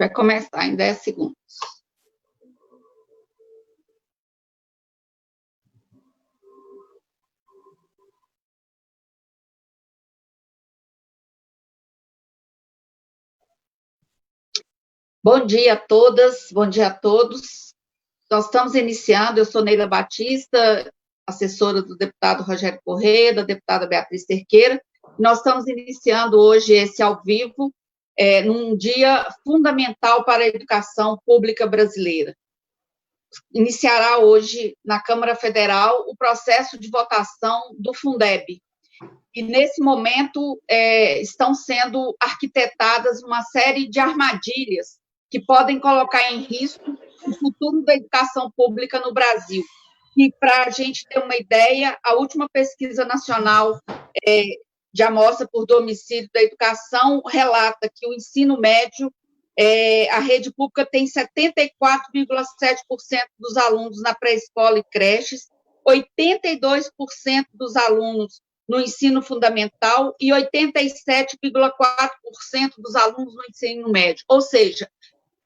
Vai começar em 10 segundos. Bom dia a todas, bom dia a todos. Nós estamos iniciando, eu sou Neila Batista, assessora do deputado Rogério Correia, da deputada Beatriz Cerqueira. Nós estamos iniciando hoje esse ao vivo, num dia fundamental para a educação pública brasileira. Iniciará hoje, na Câmara Federal, o processo de votação do Fundeb. E, nesse momento, estão sendo arquitetadas uma série de armadilhas que podem colocar em risco o futuro da educação pública no Brasil. E, para a gente ter uma ideia, a última pesquisa nacional de amostra por domicílio da educação relata que o ensino médio, a rede pública tem 74,7% dos alunos na pré-escola e creches, 82% dos alunos no ensino fundamental e 87,4% dos alunos no ensino médio. Ou seja,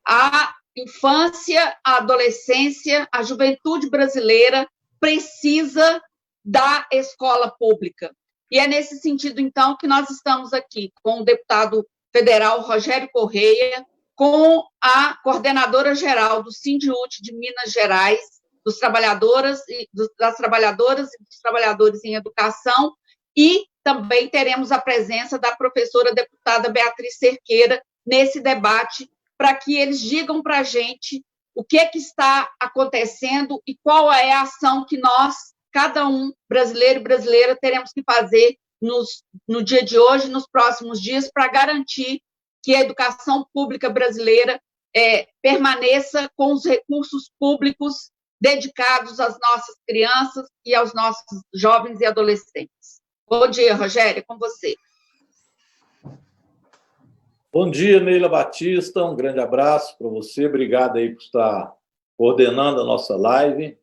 a infância, a adolescência, a juventude brasileira precisa da escola pública. E é nesse sentido, então, que nós estamos aqui com o deputado federal Rogério Correia, com a coordenadora-geral do Sindiúti de Minas Gerais, das trabalhadoras e dos trabalhadores em educação, e também teremos a presença da professora deputada Beatriz Cerqueira nesse debate, para que eles digam para a gente o que está acontecendo e qual é a ação que nós, cada um, brasileiro e brasileira, teremos que fazer no dia de hoje, nos próximos dias, para garantir que a educação pública brasileira permaneça com os recursos públicos dedicados às nossas crianças e aos nossos jovens e adolescentes. Bom dia, Rogério, com você. Bom dia, Neila Batista, um grande abraço para você, obrigado aí por estar coordenando a nossa live,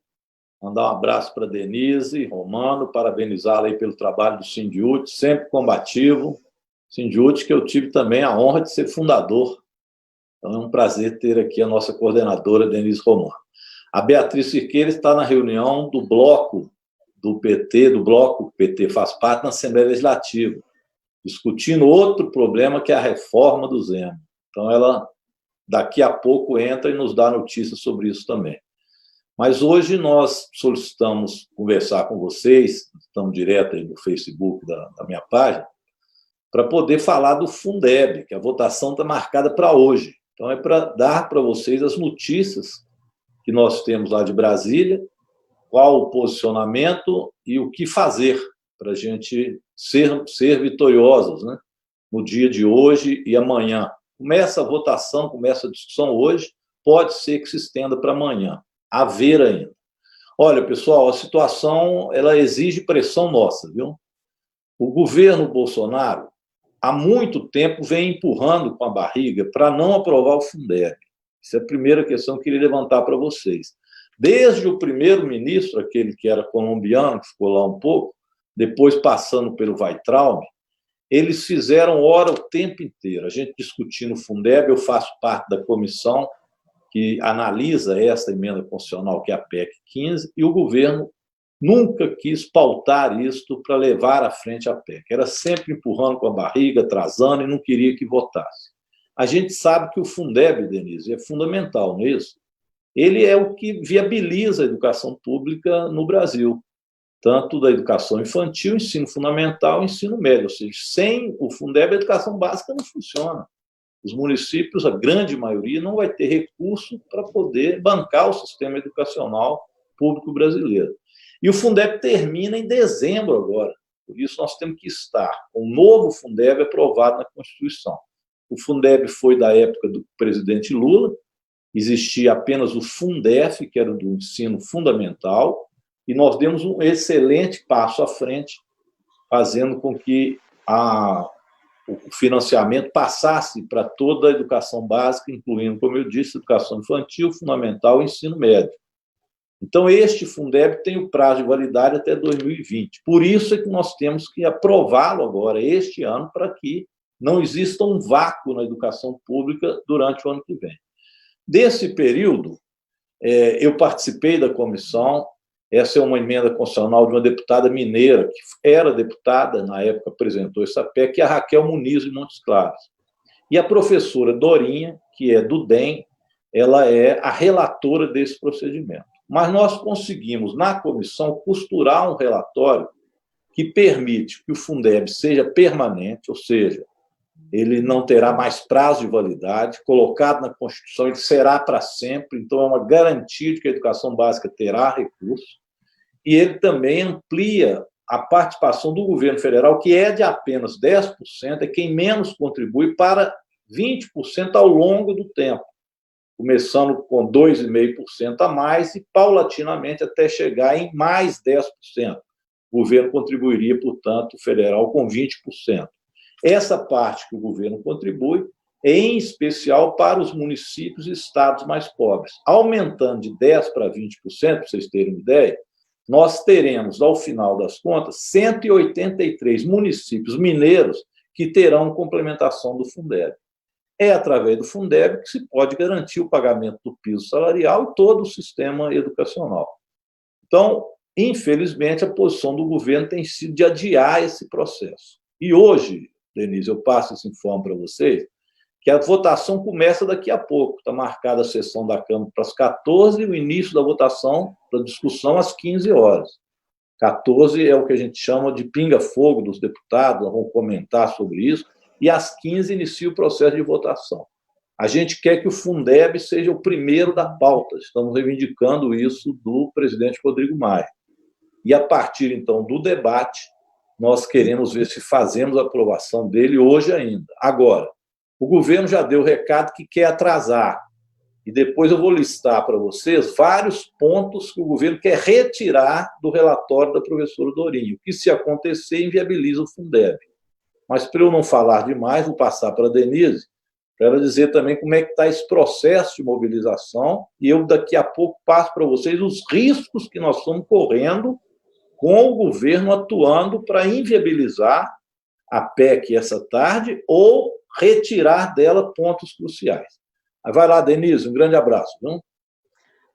mandar um abraço para Denise Romano, parabenizá-la aí pelo trabalho do Sindiúti, sempre combativo, Sindiúti que eu tive também a honra de ser fundador, então é um prazer ter aqui a nossa coordenadora Denise Romano. A Beatriz Cerqueira está na reunião do bloco do PT, do bloco que o PT faz parte na Assembleia Legislativa, discutindo outro problema que é a reforma do Zema. Então, ela daqui a pouco entra e nos dá notícias sobre isso também. Mas hoje nós solicitamos conversar com vocês, estamos direto aí no Facebook da minha página, para poder falar do Fundeb, que a votação está marcada para hoje. Então, é para dar para vocês as notícias que nós temos lá de Brasília, qual o posicionamento e o que fazer para a gente ser vitoriosos, né? No dia de hoje e amanhã. Começa a votação, começa a discussão hoje, pode ser que se estenda para amanhã, a ver ainda. Olha, pessoal, a situação ela exige pressão nossa, viu? O governo Bolsonaro, há muito tempo, vem empurrando com a barriga para não aprovar o Fundeb. Essa é a primeira questão que eu queria levantar para vocês. Desde o primeiro-ministro, aquele que era colombiano, que ficou lá um pouco, depois passando pelo Weintraub, eles fizeram hora o tempo inteiro. A gente discutindo o Fundeb, eu faço parte da comissão que analisa essa emenda constitucional, que é a PEC 15, e o governo nunca quis pautar isto para levar à frente a PEC. Era sempre empurrando com a barriga, atrasando, e não queria que votasse. A gente sabe que o Fundeb, Denise, é fundamental, não é isso? Ele é o que viabiliza a educação pública no Brasil, tanto da educação infantil, ensino fundamental e ensino médio. Ou seja, sem o Fundeb, a educação básica não funciona. Os municípios, a grande maioria, não vai ter recurso para poder bancar o sistema educacional público brasileiro. E o Fundeb termina em dezembro agora. Por isso, nós temos que estar com o novo Fundeb aprovado na Constituição. O Fundeb foi da época do presidente Lula, existia apenas o Fundef, que era do ensino fundamental, e nós demos um excelente passo à frente, fazendo com que o financiamento passasse para toda a educação básica, incluindo, como eu disse, educação infantil, fundamental e ensino médio. Então, este Fundeb tem o prazo de validade até 2020. Por isso é que nós temos que aprová-lo agora, este ano, para que não exista um vácuo na educação pública durante o ano que vem. Desse período, eu participei da comissão. Essa é uma emenda constitucional de uma deputada mineira, que era deputada, na época apresentou essa PEC, que é a Raquel Muniz de Montes Claros. E a professora Dorinha, que é do DEM, ela é a relatora desse procedimento. Mas nós conseguimos, na comissão, costurar um relatório que permite que o Fundeb seja permanente, ou seja, ele não terá mais prazo de validade, colocado na Constituição, ele será para sempre, então é uma garantia de que a educação básica terá recursos, e ele também amplia a participação do governo federal, que é de apenas 10%, é quem menos contribui, para 20% ao longo do tempo, começando com 2,5% a mais e, paulatinamente, até chegar em mais 10%. O governo contribuiria, portanto, o federal com 20%. Essa parte que o governo contribui é, em especial, para os municípios e estados mais pobres. Aumentando de 10% para 20%, para vocês terem uma ideia, nós teremos, ao final das contas, 183 municípios mineiros que terão complementação do Fundeb. É através do Fundeb que se pode garantir o pagamento do piso salarial e todo o sistema educacional. Então, infelizmente, a posição do governo tem sido de adiar esse processo. E hoje, Denise, eu passo esse informe para vocês, que a votação começa daqui a pouco. Está marcada a sessão da Câmara para as 14 e o início da votação, da discussão, às 15 horas. 14 é o que a gente chama de pinga-fogo dos deputados, vão comentar sobre isso, e às 15 inicia o processo de votação. A gente quer que o Fundeb seja o primeiro da pauta, estamos reivindicando isso do presidente Rodrigo Maia. E, a partir, então, do debate, nós queremos ver se fazemos a aprovação dele hoje ainda. Agora, o governo já deu o recado que quer atrasar, e depois eu vou listar para vocês vários pontos que o governo quer retirar do relatório da professora Dorinha, que, se acontecer, inviabiliza o Fundeb. Mas, para eu não falar demais, vou passar para a Denise, para ela dizer também como é que está esse processo de mobilização, e eu, daqui a pouco, passo para vocês os riscos que nós estamos correndo com o governo atuando para inviabilizar a PEC essa tarde ou retirar dela pontos cruciais. Vai lá, Denise, um grande abraço. Viu?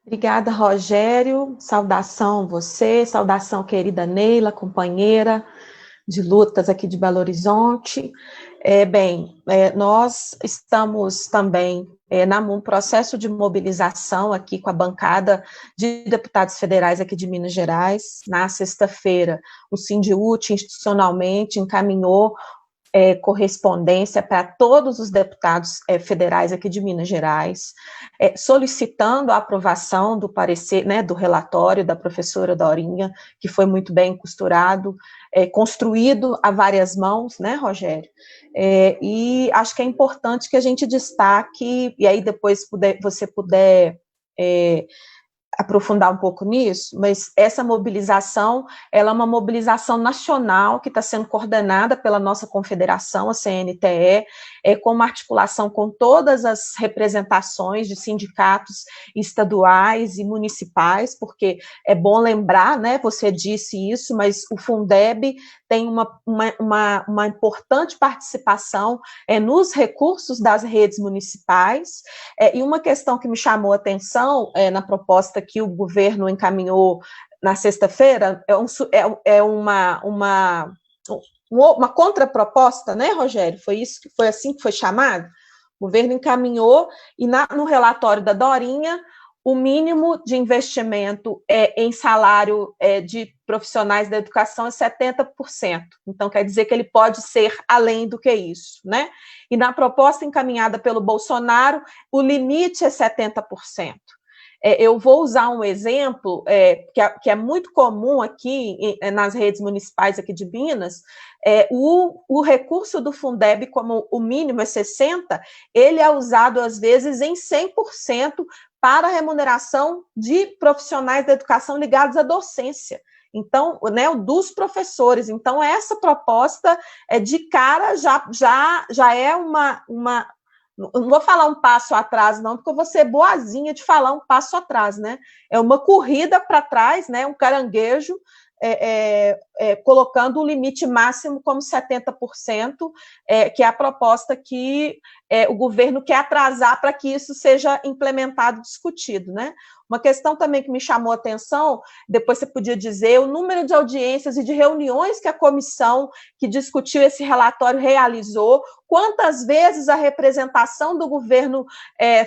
Obrigada, Rogério. Saudação você, saudação querida Neila, companheira de lutas aqui de Belo Horizonte. Nós estamos também num processo de mobilização aqui com a bancada de deputados federais aqui de Minas Gerais. Na sexta-feira, o Sindiúti institucionalmente encaminhou correspondência para todos os deputados federais aqui de Minas Gerais, solicitando a aprovação do parecer, né, do relatório da professora Dorinha, que foi muito bem costurado, construído a várias mãos, né, Rogério? E acho que é importante que a gente destaque, e aí depois você puder aprofundar um pouco nisso, mas essa mobilização, ela é uma mobilização nacional que está sendo coordenada pela nossa confederação, a CNTE, com uma articulação com todas as representações de sindicatos estaduais e municipais, porque é bom lembrar, né, você disse isso, mas o Fundeb tem uma importante participação nos recursos das redes municipais, e uma questão que me chamou a atenção na proposta que o governo encaminhou na sexta-feira é uma contraproposta, né, Rogério? Foi assim que foi chamado? O governo encaminhou, e no relatório da Dorinha, o mínimo de investimento em salário de profissionais da educação é 70%. Então, quer dizer que ele pode ser além do que isso, né? E na proposta encaminhada pelo Bolsonaro, o limite é 70%. Eu vou usar um exemplo que é muito comum aqui nas redes municipais aqui de Minas. O recurso do Fundeb, como o mínimo é 60%, ele é usado às vezes em 100% para a remuneração de profissionais da educação ligados à docência. Então, né, dos professores. Então, essa proposta de cara já é uma não vou falar um passo atrás, não, porque eu vou ser boazinha de falar um passo atrás, né? É uma corrida para trás, né? Um caranguejo colocando o limite máximo como 70%, que é a proposta que o governo quer atrasar para que isso seja implementado e discutido, né? Uma questão também que me chamou a atenção, depois você podia dizer, o número de audiências e de reuniões que a comissão que discutiu esse relatório realizou, quantas vezes a representação do governo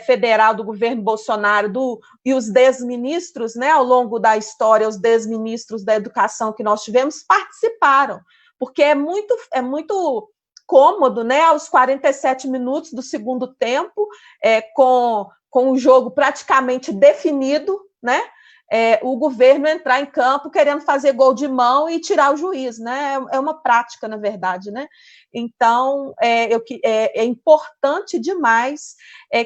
federal, do governo Bolsonaro, e os desministros, né, ao longo da história, os desministros da educação que nós tivemos, participaram, porque é muito cômodo, né, aos 47 minutos do segundo tempo, com o jogo praticamente definido, né, o governo entrar em campo querendo fazer gol de mão e tirar o juiz, né? É uma prática, na verdade, né? Então, é importante demais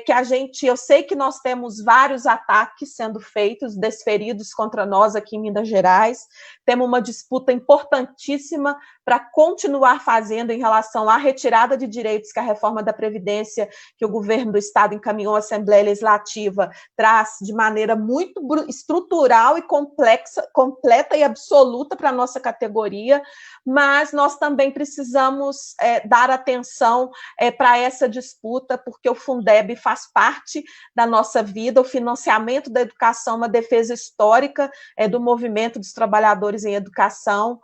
que eu sei que nós temos vários ataques sendo feitos, desferidos contra nós aqui em Minas Gerais, temos uma disputa importantíssima para continuar fazendo em relação à retirada de direitos que a reforma da Previdência que o governo do Estado encaminhou à Assembleia Legislativa traz de maneira muito estrutural e completa e absoluta para a nossa categoria, mas nós também precisamos dar atenção para essa disputa, porque o Fundeb faz parte da nossa vida, o financiamento da educação é uma defesa histórica do movimento dos trabalhadores em educação.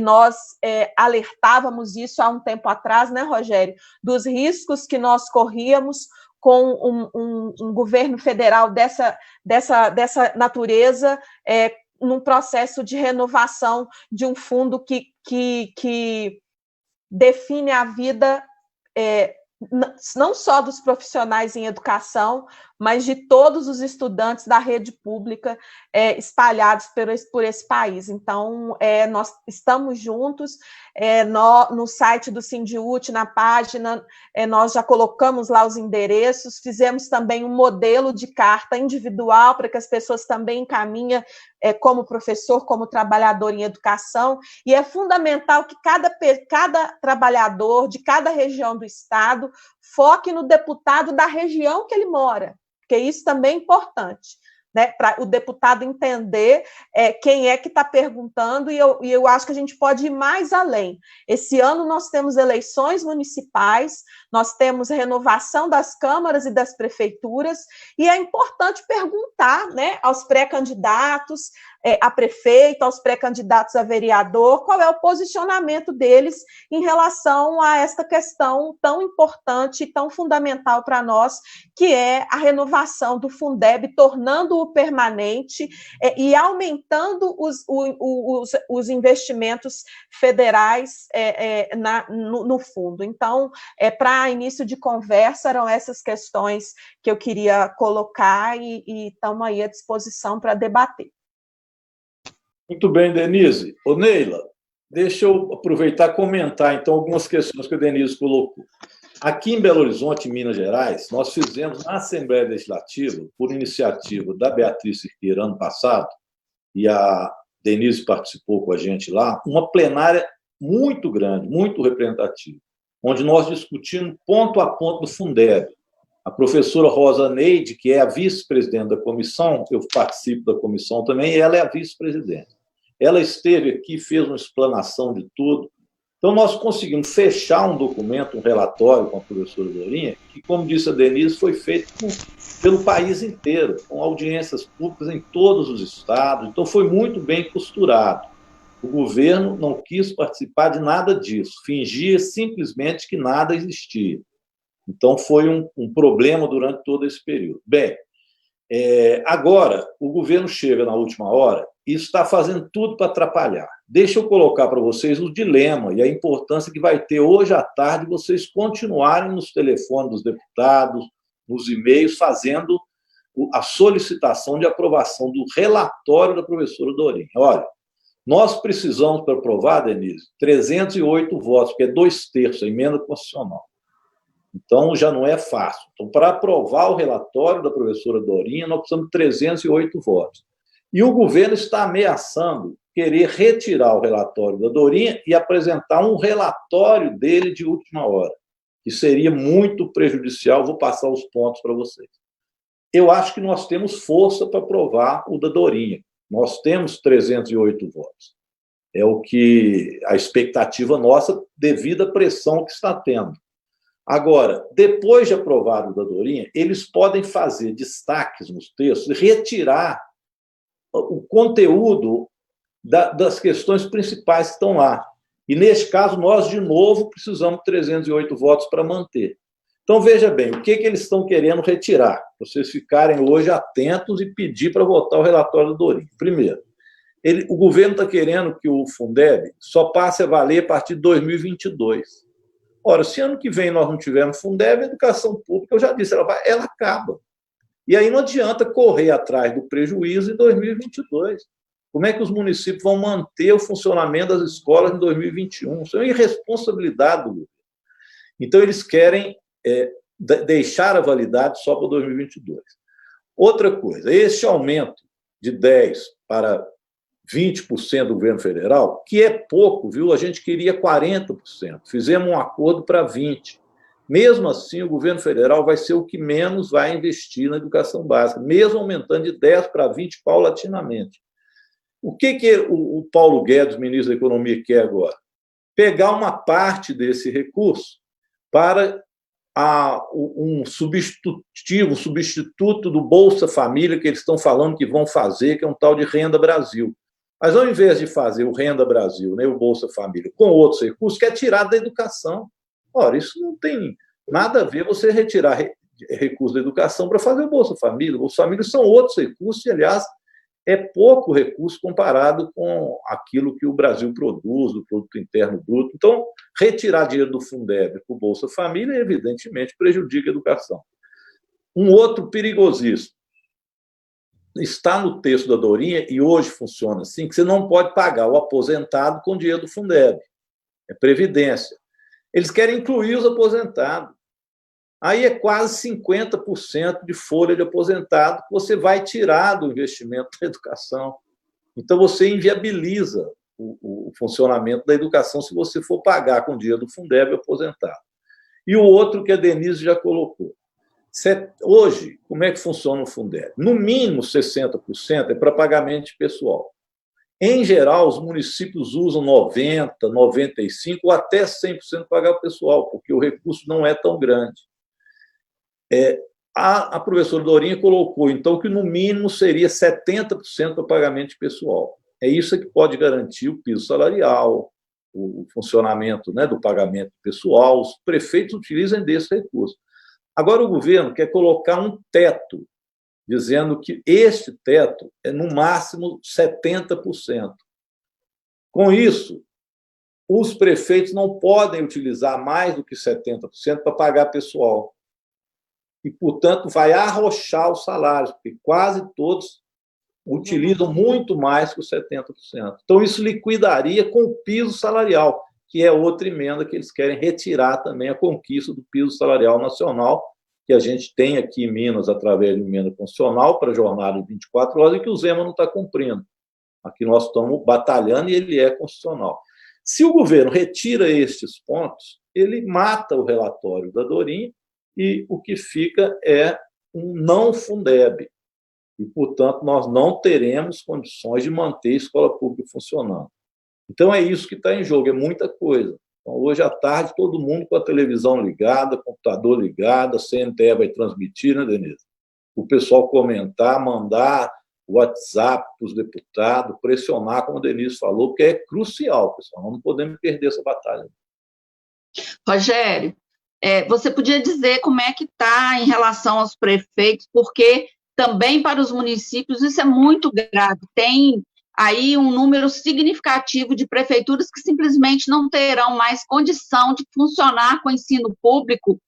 Nós alertávamos isso há um tempo atrás, né, Rogério, dos riscos que nós corríamos com um governo federal dessa natureza, num processo de renovação de um fundo que define a vida não só dos profissionais em educação, mas de todos os estudantes da rede pública espalhados por esse país. Então, nós estamos juntos, no site do Sindiúti, na página, nós já colocamos lá os endereços, fizemos também um modelo de carta individual para que as pessoas também encaminhem como professor, como trabalhador em educação, e é fundamental que cada trabalhador de cada região do Estado foque no deputado da região que ele mora, porque isso também é importante, né, para o deputado entender quem é que está perguntando, e eu acho que a gente pode ir mais além. Esse ano nós temos eleições municipais, nós temos renovação das câmaras e das prefeituras, e é importante perguntar, né, aos pré-candidatos a prefeito, aos pré-candidatos a vereador, qual é o posicionamento deles em relação a esta questão tão importante e tão fundamental para nós, que é a renovação do Fundeb, tornando-o permanente e aumentando os investimentos federais no fundo. Então, para início de conversa, eram essas questões que eu queria colocar e estamos aí à disposição para debater. Muito bem, Denise. Ô, Neila, deixa eu aproveitar e comentar, então, algumas questões que a Denise colocou. Aqui em Belo Horizonte, em Minas Gerais, nós fizemos na Assembleia Legislativa, por iniciativa da Beatriz Cerqueira, ano passado, e a Denise participou com a gente lá, uma plenária muito grande, muito representativa, onde nós discutimos ponto a ponto do Fundeb. A professora Rosa Neide, que é a vice-presidente da comissão, eu participo da comissão também, e ela é a vice-presidente. Ela esteve aqui, fez uma explanação de tudo. Então, nós conseguimos fechar um documento, um relatório com a professora Dorinha, que, como disse a Denise, foi feito pelo país inteiro, com audiências públicas em todos os estados. Então, foi muito bem costurado. O governo não quis participar de nada disso, fingia simplesmente que nada existia. Então, foi um problema durante todo esse período. Bem, agora, o governo chega na última hora e está fazendo tudo para atrapalhar. Deixa eu colocar para vocês o dilema e a importância que vai ter hoje à tarde vocês continuarem nos telefones dos deputados, nos e-mails, fazendo a solicitação de aprovação do relatório da professora Dorinha. Olha, nós precisamos, para aprovar, Denise, 308 votos, que é 2/3, a emenda constitucional. Então, já não é fácil. Então, para aprovar o relatório da professora Dorinha, nós precisamos de 308 votos. E o governo está ameaçando querer retirar o relatório da Dorinha e apresentar um relatório dele de última hora, que seria muito prejudicial. Vou passar os pontos para vocês. Eu acho que nós temos força para aprovar o da Dorinha. Nós temos 308 votos. É o que a expectativa nossa devido à pressão que está tendo. Agora, depois de aprovado da Dorinha, eles podem fazer destaques nos textos e retirar o conteúdo das questões principais que estão lá. E, neste caso, nós, de novo, precisamos de 308 votos para manter. Então, veja bem, o que eles estão querendo retirar? Vocês ficarem hoje atentos e pedir para votar o relatório da Dorinha. Primeiro, o governo está querendo que o Fundeb só passe a valer a partir de 2022. Ora, se ano que vem nós não tivermos Fundeb, a educação pública, eu já disse, ela acaba. E aí não adianta correr atrás do prejuízo em 2022. Como é que os municípios vão manter o funcionamento das escolas em 2021? Isso é uma irresponsabilidade do governo. Então, eles querem deixar a validade só para 2022. Outra coisa, esse aumento de 10% para 20% do governo federal, que é pouco, viu? A gente queria 40%. Fizemos um acordo para 20%. Mesmo assim, o governo federal vai ser o que menos vai investir na educação básica, mesmo aumentando de 10% para 20% paulatinamente. O que o Paulo Guedes, ministro da Economia, quer agora? Pegar uma parte desse recurso para um substituto do Bolsa Família, que eles estão falando que vão fazer, que é um tal de Renda Brasil. Mas, ao invés de fazer o Renda Brasil, né, o Bolsa Família, com outros recursos, quer tirar da educação. Ora, isso não tem nada a ver você retirar recursos da educação para fazer o Bolsa Família. O Bolsa Família são outros recursos e, aliás, é pouco recurso comparado com aquilo que o Brasil produz, do produto interno bruto. Então, retirar dinheiro do Fundeb para o Bolsa Família, evidentemente, prejudica a educação. Um outro perigosíssimo. Está no texto da Dorinha, e hoje funciona assim, que você não pode pagar o aposentado com dinheiro do Fundeb. É previdência. Eles querem incluir os aposentados. Aí é quase 50% de folha de aposentado que você vai tirar do investimento da educação. Então, você inviabiliza o funcionamento da educação se você for pagar com dinheiro do Fundeb aposentado. E o outro que a Denise já colocou. Hoje, como é que funciona o Fundeb? No mínimo 60% é para pagamento de pessoal. Em geral, os municípios usam 90%, 95% ou até 100% para pagar o pessoal, porque o recurso não é tão grande. A professora Dorinha colocou, então, que no mínimo seria 70% para pagamento de pessoal. É isso que pode garantir o piso salarial, o funcionamento, né, do pagamento pessoal. Os prefeitos utilizam desse recurso. Agora, o governo quer colocar um teto, dizendo que este teto é, no máximo, 70%. Com isso, os prefeitos não podem utilizar mais do que 70% para pagar pessoal. E, portanto, vai arrochar os salários, porque quase todos utilizam muito mais que os 70%. Então, isso liquidaria com o piso salarial, que é outra emenda que eles querem retirar também, a conquista do piso salarial nacional, que a gente tem aqui em Minas, através de emenda constitucional, para a jornada de 24 horas, e que o Zema não está cumprindo. Aqui nós estamos batalhando e ele é constitucional. Se o governo retira estes pontos, ele mata o relatório da Dorinha e o que fica é um não Fundeb. E, portanto, nós não teremos condições de manter a escola pública funcionando. Então, é isso que está em jogo, é muita coisa. Então, hoje à tarde, todo mundo com a televisão ligada, computador ligado, a CNTE vai transmitir, né, Denise? O pessoal comentar, mandar WhatsApp para os deputados, pressionar, como a Denise falou, porque é crucial, pessoal. Nós não podemos perder essa batalha. Rogério, você podia dizer como é que está em relação aos prefeitos, porque também para os municípios isso é muito grave. Tem aí um número significativo de prefeituras que simplesmente não terão mais condição de funcionar com o ensino público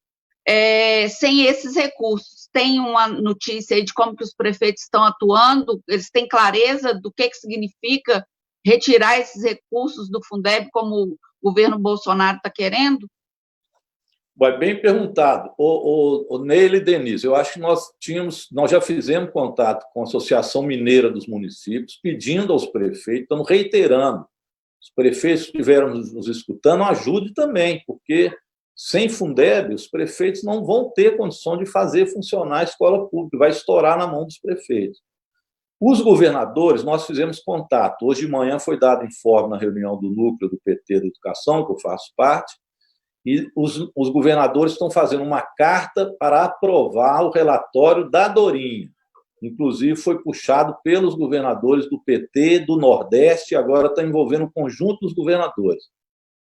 sem esses recursos. Tem uma notícia aí de como que os prefeitos estão atuando, eles têm clareza do que significa retirar esses recursos do Fundeb, como o governo Bolsonaro está querendo? Bem perguntado. O Neila e Denise, eu acho que nós já fizemos contato com a Associação Mineira dos Municípios, pedindo aos prefeitos, estamos reiterando, os prefeitos que estiveram nos escutando, ajude também, porque sem Fundeb, os prefeitos não vão ter condição de fazer funcionar a escola pública, vai estourar na mão dos prefeitos. Os governadores, nós fizemos contato. Hoje de manhã foi dado informe na reunião do núcleo do PT da Educação, que eu faço parte, e os governadores estão fazendo uma carta para aprovar o relatório da Dorinha. Inclusive, foi puxado pelos governadores do PT, do Nordeste, e agora está envolvendo o conjunto dos governadores.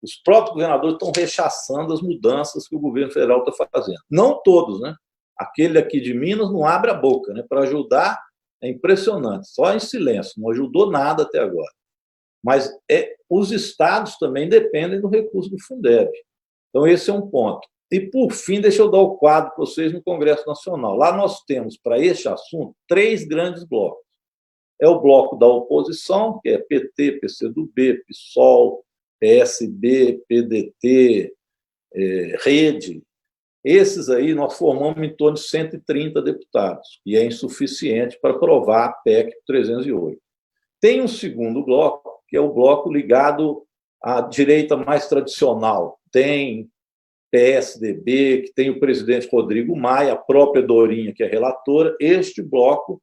Os próprios governadores estão rechaçando as mudanças que o governo federal está fazendo. Não todos, né? Aquele aqui de Minas não abre a boca, né? Para ajudar é impressionante, só em silêncio, não ajudou nada até agora. Mas os estados também dependem do recurso do Fundeb. Então, esse é um ponto. E, por fim, deixa eu dar o quadro para vocês no Congresso Nacional. Lá nós temos, para este assunto, 3 grandes blocos. É o bloco da oposição, que é PT, PCdoB, PSOL, PSB, PDT, Rede. Esses aí nós formamos em torno de 130 deputados, e é insuficiente para aprovar a PEC 308. Tem um segundo bloco, que é o bloco ligado à direita mais tradicional. Tem PSDB, que tem o presidente Rodrigo Maia, a própria Dorinha, que é relatora. Este bloco,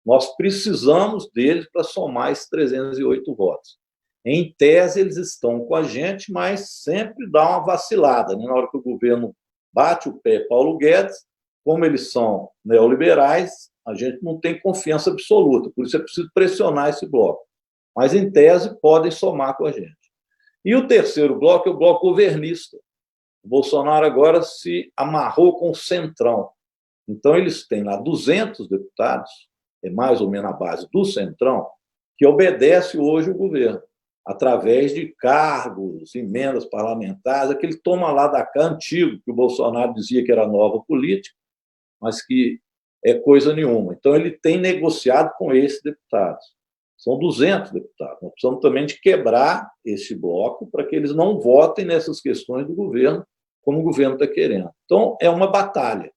nós precisamos deles para somar esses 308 votos. Em tese, eles estão com a gente, mas sempre dá uma vacilada, né? Na hora que o governo bate o pé Paulo Guedes, como eles são neoliberais, a gente não tem confiança absoluta, por isso é preciso pressionar esse bloco. Mas, em tese, podem somar com a gente. E o terceiro bloco é o bloco governista. O Bolsonaro agora se amarrou com o Centrão. Então, eles têm lá 200 deputados, é mais ou menos a base do Centrão, que obedece hoje o governo, através de cargos, emendas parlamentares, aquele toma lá da cá antigo, que o Bolsonaro dizia que era nova política, mas que é coisa nenhuma. Então, ele tem negociado com esses deputados. São 200 deputados. Nós precisamos também de quebrar esse bloco para que eles não votem nessas questões do governo, como o governo está querendo. Então, é uma batalha.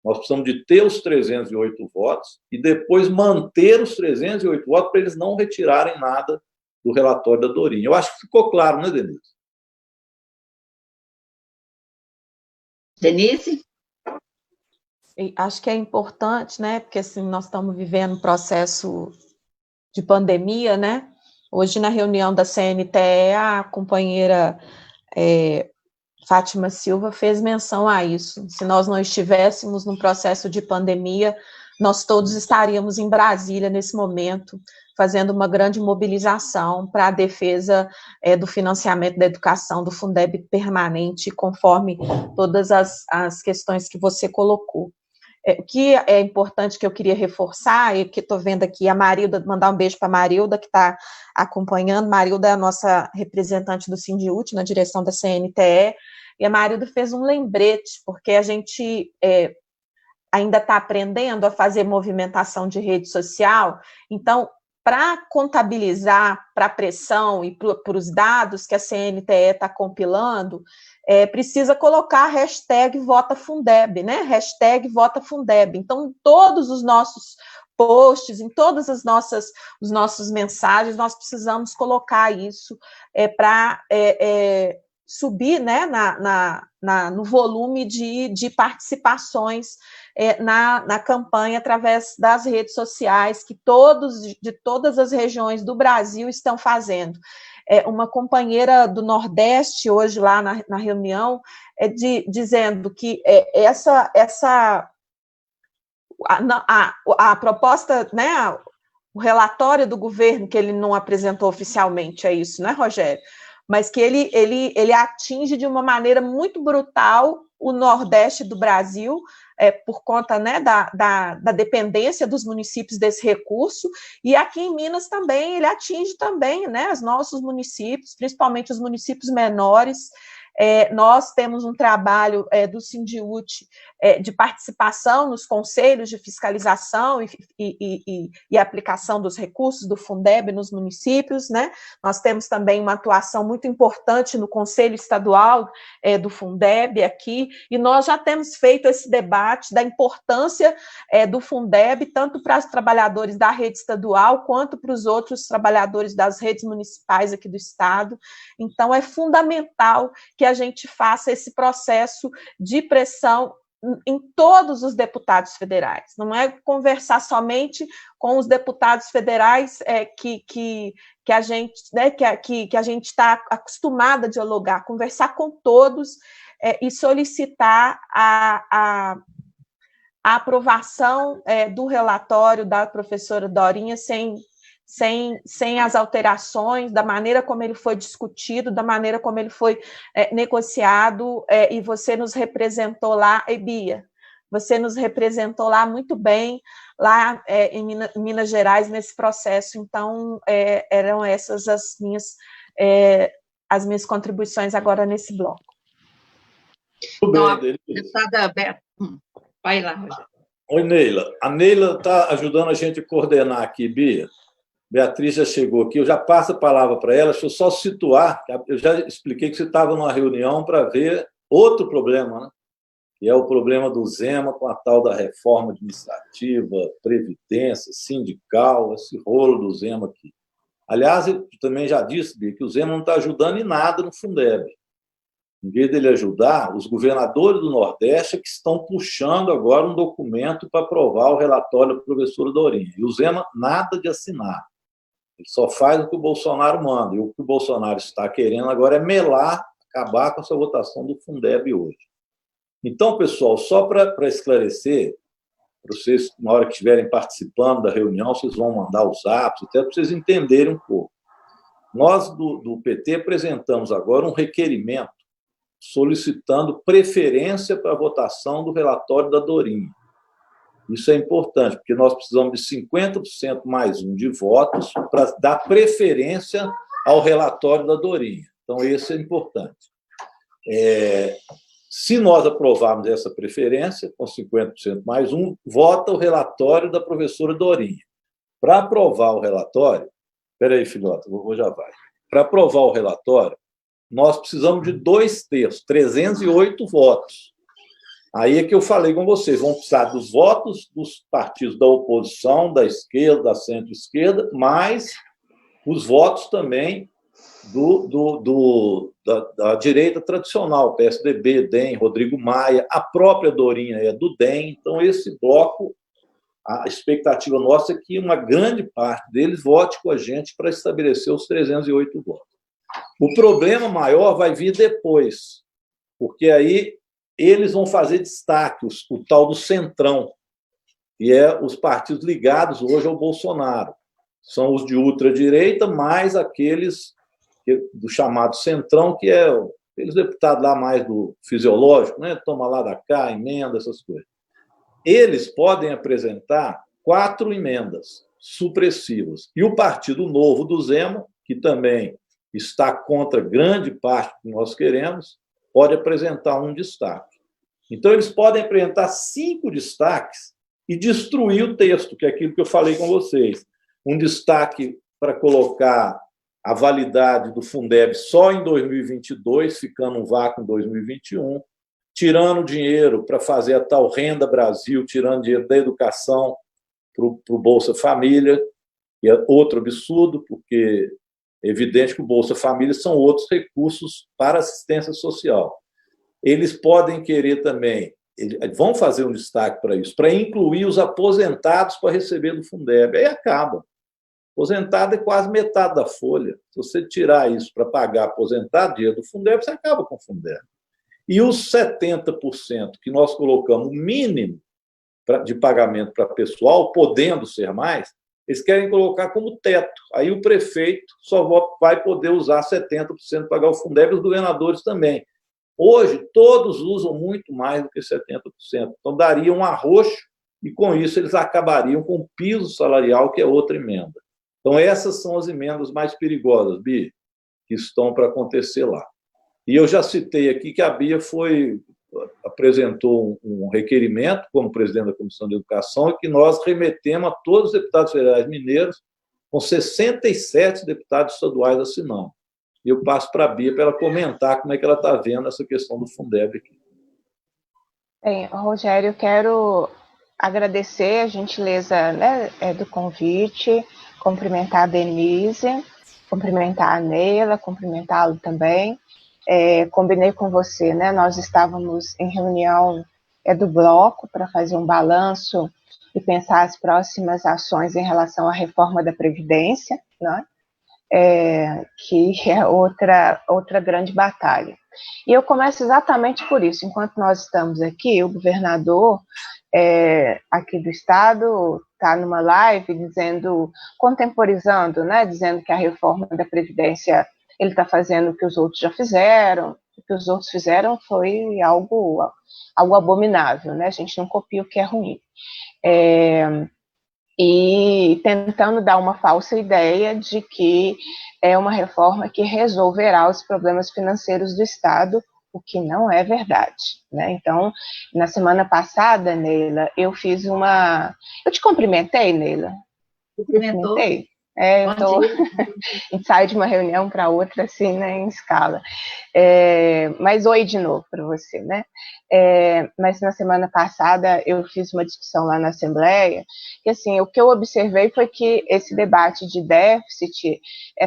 Nós precisamos de ter os 308 votos e depois manter os 308 votos para eles não retirarem nada do relatório da Dorinha. Eu acho que ficou claro, né, Denise? Denise? Acho que é importante, né? Porque assim, nós estamos vivendo um processo de pandemia, né? Hoje, na reunião da CNTE, a companheira Fátima Silva fez menção a isso. Se nós não estivéssemos num processo de pandemia, nós todos estaríamos em Brasília nesse momento, fazendo uma grande mobilização para a defesa do financiamento da educação, do Fundeb permanente, conforme todas as questões que você colocou. O que é importante que eu queria reforçar, e que estou vendo aqui a Marilda, mandar um beijo para a Marilda, que está acompanhando. Marilda é a nossa representante do Sindiúti, na direção da CNTE, e a Marilda fez um lembrete, porque a gente ainda está aprendendo a fazer movimentação de rede social, então, para contabilizar para a pressão e para os dados que a CNTE está compilando, precisa colocar a hashtag VotaFundeb, né? Hashtag VotaFundeb. Então, todos os nossos posts, em todas as nossas mensagens, nós precisamos colocar isso para subir, né, no volume de participações na campanha através das redes sociais que de todas as regiões do Brasil estão fazendo. Uma companheira do Nordeste, hoje lá na reunião, dizendo que a proposta, né, o relatório do governo, que ele não apresentou oficialmente, é isso, né, Rogério? Mas que ele atinge de uma maneira muito brutal o Nordeste do Brasil, por conta, né, da dependência dos municípios desse recurso, e aqui em Minas também, ele atinge também, né, os nossos municípios, principalmente os municípios menores. Nós temos um trabalho do Sindiúti de participação nos conselhos de fiscalização e aplicação dos recursos do Fundeb nos municípios, né? Nós temos também uma atuação muito importante no Conselho Estadual do Fundeb aqui, e nós já temos feito esse debate da importância do Fundeb, tanto para os trabalhadores da rede estadual, quanto para os outros trabalhadores das redes municipais aqui do Estado. Então, é fundamental que a gente faça esse processo de pressão em todos os deputados federais, não é conversar somente com os deputados federais que a gente, né, que a gente está acostumada a dialogar, conversar com todos e solicitar a aprovação do relatório da professora Dorinha sem as alterações, da maneira como ele foi discutido, da maneira como ele foi negociado, e você nos representou lá, Bia, você nos representou lá muito bem, lá em Minas Gerais, nesse processo. Então, eram essas as minhas contribuições agora nesse bloco. Tudo bem, deputada Beto. Vai lá, Rogério. Oi, Neila. A Neila está ajudando a gente a coordenar aqui, Bia. Beatriz já chegou aqui, eu já passo a palavra para ela, deixa eu só situar, eu já expliquei que você estava numa reunião para ver outro problema, né? Que é o problema do Zema com a tal da reforma administrativa, previdência, sindical, esse rolo do Zema aqui. Aliás, eu também já disse, Bia, que o Zema não está ajudando em nada no Fundeb. Em vez dele ajudar, os governadores do Nordeste que estão puxando agora um documento para aprovar o relatório da professora Dorinha. E o Zema nada de assinar. Ele só faz o que o Bolsonaro manda. E o que o Bolsonaro está querendo agora é melar, acabar com essa votação do Fundeb hoje. Então, pessoal, só para esclarecer, para vocês, na hora que estiverem participando da reunião, vocês vão mandar os atos, até para vocês entenderem um pouco. Nós, do PT, apresentamos agora um requerimento solicitando preferência para a votação do relatório da Dorinha. Isso é importante, porque nós precisamos de 50% mais um de votos para dar preferência ao relatório da Dorinha. Então, esse é importante. Se nós aprovarmos essa preferência, com 50% mais um, vota o relatório da professora Dorinha. Para aprovar o relatório... Espera aí, filhota, já vai. Para aprovar o relatório, nós precisamos de 2/3, 308 votos. Aí é que eu falei com vocês, vão precisar dos votos dos partidos da oposição, da esquerda, da centro-esquerda, mais os votos também da direita tradicional, PSDB, DEM, Rodrigo Maia, a própria Dorinha é do DEM. Então, esse bloco, a expectativa nossa é que uma grande parte deles vote com a gente para estabelecer os 308 votos. O problema maior vai vir depois, porque aí eles vão fazer destaque, o tal do Centrão, que é os partidos ligados hoje ao Bolsonaro. São os de ultradireita, mais aqueles do chamado Centrão, que é aqueles deputados lá mais do fisiológico, né? Toma lá da cá, emenda, essas coisas. Eles podem apresentar 4 emendas supressivas. E o Partido Novo do Zema, que também está contra grande parte do que nós queremos, pode apresentar um destaque. Então, eles podem apresentar 5 destaques e destruir o texto, que é aquilo que eu falei com vocês. Um destaque para colocar a validade do Fundeb só em 2022, ficando um vácuo em 2021, tirando dinheiro para fazer a tal Renda Brasil, tirando dinheiro da educação para o Bolsa Família, que é outro absurdo, porque é evidente que o Bolsa Família são outros recursos para assistência social. Eles podem querer também, vão fazer um destaque para isso, para incluir os aposentados para receber do Fundeb. Aí acaba. Aposentado é quase metade da folha. Se você tirar isso para pagar aposentado, dinheiro do Fundeb, você acaba com o Fundeb. E os 70% que nós colocamos mínimo de pagamento para pessoal, podendo ser mais, eles querem colocar como teto. Aí o prefeito só vai poder usar 70% para pagar o Fundeb e os governadores também. Hoje, todos usam muito mais do que 70%. Então, daria um arroxo e, com isso, eles acabariam com o piso salarial, que é outra emenda. Então, essas são as emendas mais perigosas, Bia, que estão para acontecer lá. E eu já citei aqui que a Bia apresentou um requerimento como presidente da Comissão de Educação e que nós remetemos a todos os deputados federais mineiros, com 67 deputados estaduais assinando. E eu passo para a Bia para ela comentar como é que ela está vendo essa questão do Fundeb aqui. Bem, Rogério, eu quero agradecer a gentileza, né, do convite, cumprimentar a Denise, cumprimentar a Neila, cumprimentá-lo também. Combinei com você, né? Nós estávamos em reunião do bloco para fazer um balanço e pensar as próximas ações em relação à reforma da Previdência, né? Que é outra grande batalha. E eu começo exatamente por isso. Enquanto nós estamos aqui, o governador aqui do estado está numa live contemporizando, né, dizendo que a reforma da Previdência, ele está fazendo o que os outros já fizeram, o que os outros fizeram foi algo abominável, né, a gente não copia o que é ruim. E tentando dar uma falsa ideia de que é uma reforma que resolverá os problemas financeiros do Estado, o que não é verdade, né? Então, na semana passada, Neila, eu fiz uma... Eu te cumprimentei, Neila? Cumprimentou. Cumprimentei? A gente sai de uma reunião para outra, assim, né, em escala. Mas oi de novo para você, né? Mas na semana passada eu fiz uma discussão lá na Assembleia, e assim, o que eu observei foi que esse debate de déficit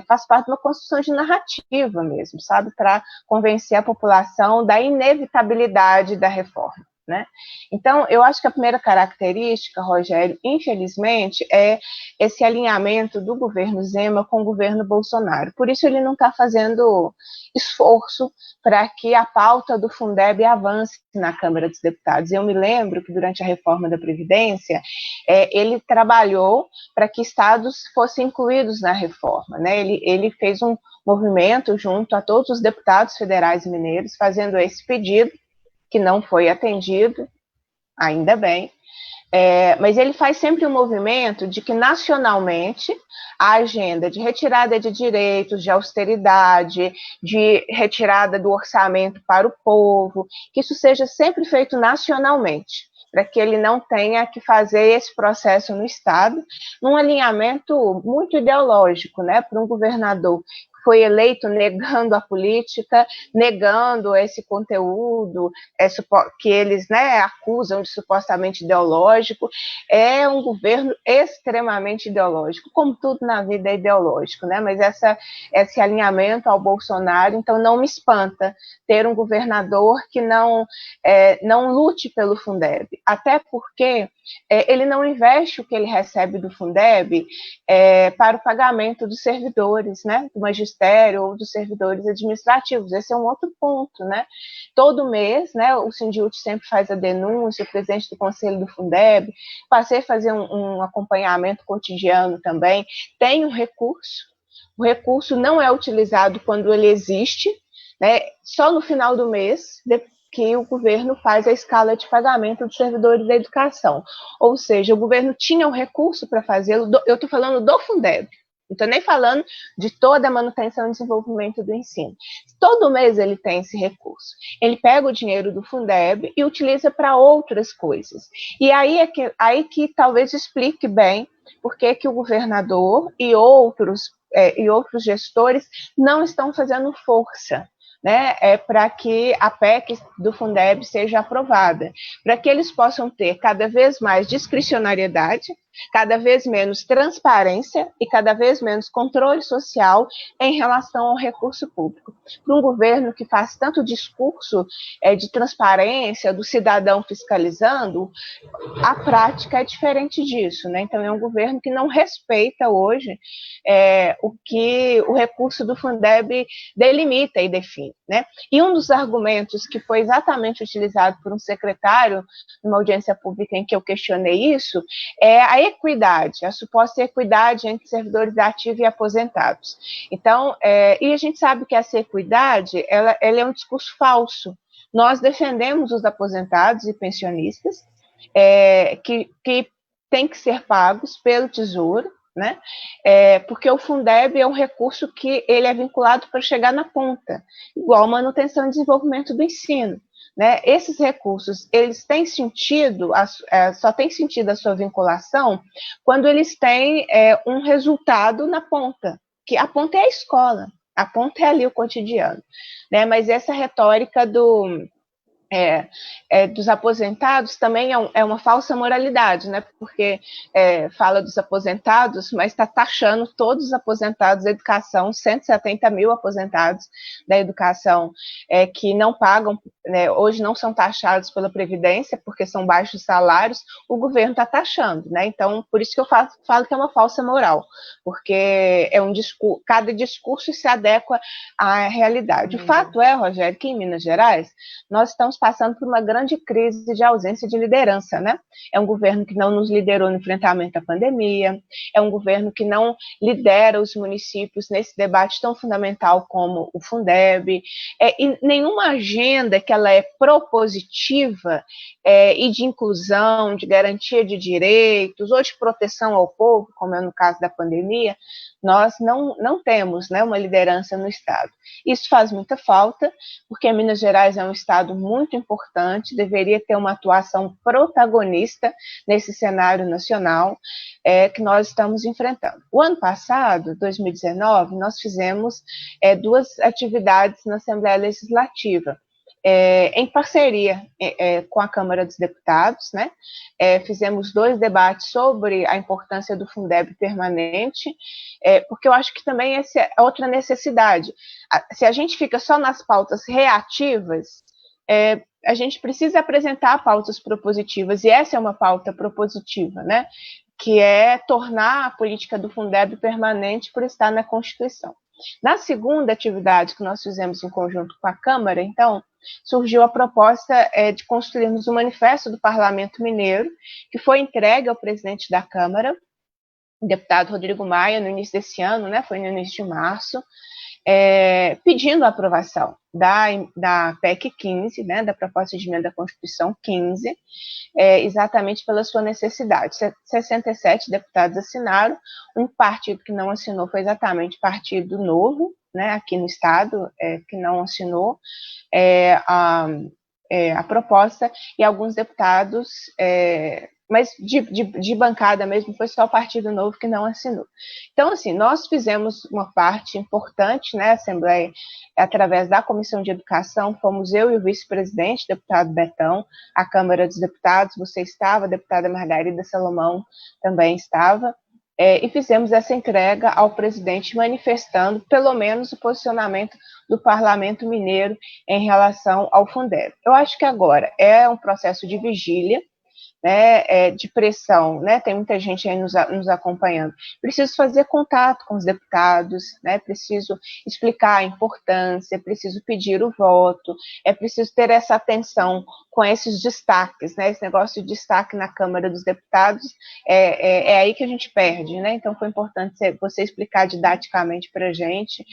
faz parte de uma construção de narrativa mesmo, sabe? Para convencer a população da inevitabilidade da reforma. Né? Então, eu acho que a primeira característica, Rogério, infelizmente, é esse alinhamento do governo Zema com o governo Bolsonaro. Por isso ele não está fazendo esforço para que a pauta do Fundeb avance na Câmara dos Deputados. Eu me lembro que durante a reforma da Previdência, ele trabalhou para que estados fossem incluídos na reforma. Né? Ele fez um movimento junto a todos os deputados federais mineiros, fazendo esse pedido, que não foi atendido, ainda bem, mas ele faz sempre um movimento de que nacionalmente a agenda de retirada de direitos, de austeridade, de retirada do orçamento para o povo, que isso seja sempre feito nacionalmente, para que ele não tenha que fazer esse processo no Estado, num alinhamento muito ideológico, né, para um governador foi eleito negando a política, negando esse conteúdo que eles, né, acusam de supostamente ideológico. É um governo extremamente ideológico, como tudo na vida é ideológico, né? Mas esse alinhamento ao Bolsonaro, então não me espanta ter um governador que não lute pelo Fundeb, até porque ele não investe o que ele recebe do Fundeb para o pagamento dos servidores, né, do magistério ou dos servidores administrativos. Esse é um outro ponto, né? Todo mês, né, o Sindicute sempre faz a denúncia, o presidente do Conselho do Fundeb, passei a fazer um acompanhamento cotidiano também, tem um recurso, o recurso não é utilizado quando ele existe, né, só no final do mês, que o governo faz a escala de pagamento dos servidores da educação. Ou seja, o governo tinha o recurso para fazê-lo, eu estou falando do Fundeb, não estou nem falando de toda a manutenção e desenvolvimento do ensino. Todo mês ele tem esse recurso. Ele pega o dinheiro do Fundeb e utiliza para outras coisas. E aí que talvez explique bem por que o governador e outros gestores não estão fazendo força, né, para que a PEC do Fundeb seja aprovada, para que eles possam ter cada vez mais discricionariedade, cada vez menos transparência e cada vez menos controle social em relação ao recurso público. Para um governo que faz tanto discurso de transparência, do cidadão fiscalizando, a prática é diferente disso, né? Então é um governo que não respeita hoje o que o recurso do Fundeb delimita e define, né? E um dos argumentos que foi exatamente utilizado por um secretário numa audiência pública em que eu questionei isso é a equidade, a suposta equidade entre servidores ativos e aposentados. Então, e a gente sabe que essa equidade, ela é um discurso falso. Nós defendemos os aposentados e pensionistas, que têm que ser pagos pelo Tesouro, né? Porque o Fundeb é um recurso que ele é vinculado para chegar na ponta, igual a manutenção e desenvolvimento do ensino. Né? Esses recursos, eles têm sentido, só tem sentido a sua vinculação quando eles têm um resultado na ponta, que a ponta é a escola, a ponta é ali o cotidiano. Né? Mas essa retórica dos aposentados também é uma falsa moralidade, né? Porque fala dos aposentados, mas está taxando todos os aposentados da educação, 170 mil aposentados da educação que não pagam, né, hoje não são taxados pela Previdência, porque são baixos salários, o governo está taxando, né? Então, por isso que eu falo que é uma falsa moral, porque cada discurso se adequa à realidade. O fato é, Rogério, que em Minas Gerais nós estamos passando por uma grande crise de ausência de liderança, né? É um governo que não nos liderou no enfrentamento à pandemia, é um governo que não lidera os municípios nesse debate tão fundamental como o Fundeb, e nenhuma agenda que ela é propositiva e de inclusão, de garantia de direitos ou de proteção ao povo, como é no caso da pandemia, nós não temos, né, uma liderança no Estado. Isso faz muita falta, porque Minas Gerais é um estado muito importante, deveria ter uma atuação protagonista nesse cenário nacional que nós estamos enfrentando. O ano passado, 2019, nós fizemos 2 atividades na Assembleia Legislativa, em parceria com a Câmara dos Deputados, né? Fizemos 2 debates sobre a importância do Fundeb permanente, porque eu acho que também essa é outra necessidade. Se a gente fica só nas pautas reativas, a gente precisa apresentar pautas propositivas, e essa é uma pauta propositiva, né? Que é tornar a política do Fundeb permanente por estar na Constituição. Na segunda atividade que nós fizemos em conjunto com a Câmara, então, surgiu a proposta de construirmos um manifesto do Parlamento Mineiro, que foi entregue ao presidente da Câmara, o deputado Rodrigo Maia, no início desse ano, né, foi no início de março, pedindo a aprovação da PEC 15, né, da proposta de emenda à Constituição 15, exatamente pela sua necessidade. 67 deputados assinaram, um partido que não assinou foi exatamente o Partido Novo, né, aqui no Estado, que não assinou a proposta, e alguns deputados, mas de bancada mesmo, foi só o Partido Novo que não assinou. Então, assim, nós fizemos uma parte importante, né, a Assembleia, através da Comissão de Educação, fomos eu e o vice-presidente, deputado Betão, a Câmara dos Deputados, você estava, a deputada Margarida Salomão também estava, e fizemos essa entrega ao presidente, manifestando, pelo menos, o posicionamento do Parlamento Mineiro em relação ao Fundeb. Eu acho que agora é um processo de vigília, né, de pressão, né, tem muita gente aí nos acompanhando. Preciso fazer contato com os deputados, né, preciso explicar a importância, preciso pedir o voto, preciso ter essa atenção com esses destaques, né, esse negócio de destaque na Câmara dos Deputados, é aí que a gente perde, né, então foi importante você explicar didaticamente para a gente.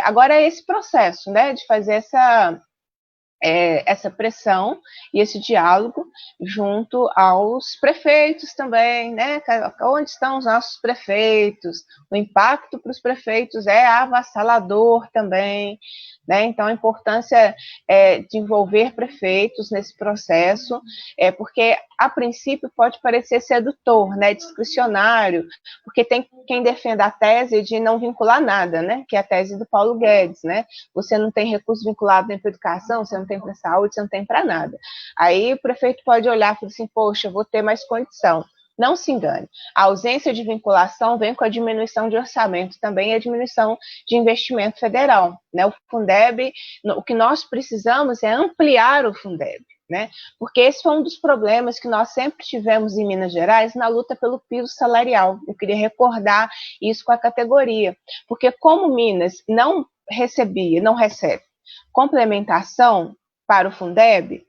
Agora é esse processo, né, de fazer essa pressão e esse diálogo junto aos prefeitos também, né? Onde estão os nossos prefeitos? O impacto para os prefeitos é avassalador também, né? Então, a importância de envolver prefeitos nesse processo, porque, a princípio, pode parecer sedutor, né? Discricionário, porque tem quem defenda a tese de não vincular nada, né? Que é a tese do Paulo Guedes, né? Você não tem recurso vinculado nem para educação, você não tem para saúde, você não tem para nada. Aí o prefeito pode olhar e falar assim, poxa, vou ter mais condição. Não se engane, a ausência de vinculação vem com a diminuição de orçamento, também a diminuição de investimento federal, né? O Fundeb, o que nós precisamos é ampliar o Fundeb, né? Porque esse foi um dos problemas que nós sempre tivemos em Minas Gerais na luta pelo piso salarial. Eu queria recordar isso com a categoria, porque como Minas não recebe complementação para o Fundeb,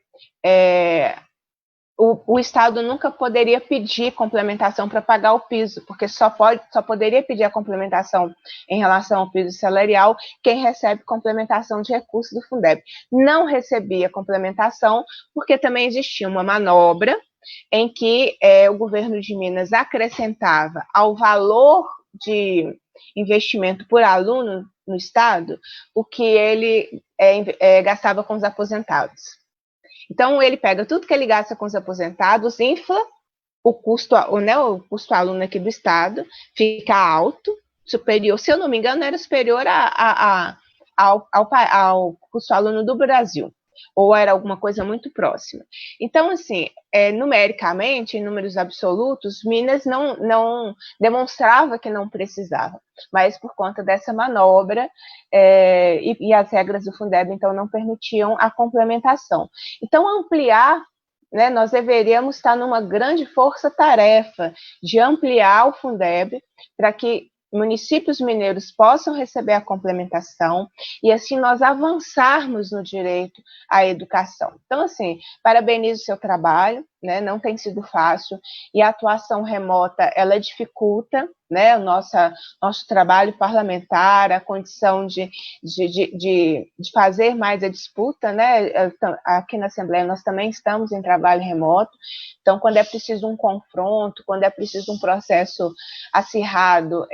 o Estado nunca poderia pedir complementação para pagar o piso, porque só poderia pedir a complementação em relação ao piso salarial quem recebe complementação de recursos do Fundeb. Não recebia complementação porque também existia uma manobra em que o governo de Minas acrescentava ao valor de investimento por aluno no Estado o que ele gastava com os aposentados. Então, ele pega tudo que ele gasta com os aposentados, infla o custo aluno aqui do Estado, fica alto, superior, se eu não me engano, era superior ao custo aluno do Brasil. ou era alguma coisa muito próxima. Então, assim, numericamente, em números absolutos, Minas não demonstrava que não precisava, mas por conta dessa manobra, e as regras do Fundeb, então, não permitiam a complementação. Então, ampliar, né, nós deveríamos estar numa grande força-tarefa de ampliar o Fundeb para que municípios mineiros possam receber a complementação e assim nós avançarmos no direito à educação. Então, assim, parabenizo o seu trabalho, né? Não tem sido fácil, e a atuação remota, ela dificulta, né, o nosso trabalho parlamentar, a condição de fazer mais a disputa, né? Aqui na Assembleia nós também estamos em trabalho remoto, então quando é preciso um confronto, quando é preciso um processo acirrado,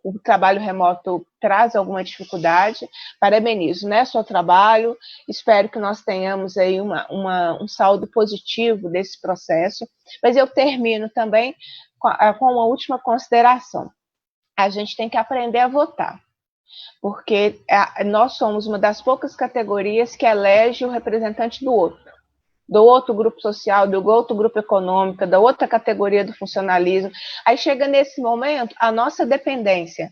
o trabalho remoto traz alguma dificuldade. Parabenizo, né, seu trabalho, espero que nós tenhamos aí um saldo positivo desse processo, mas eu termino também com uma última consideração. A gente tem que aprender a votar, porque nós somos uma das poucas categorias que elege o representante do outro grupo social, do outro grupo econômico, da outra categoria do funcionalismo. Aí chega nesse momento, a nossa dependência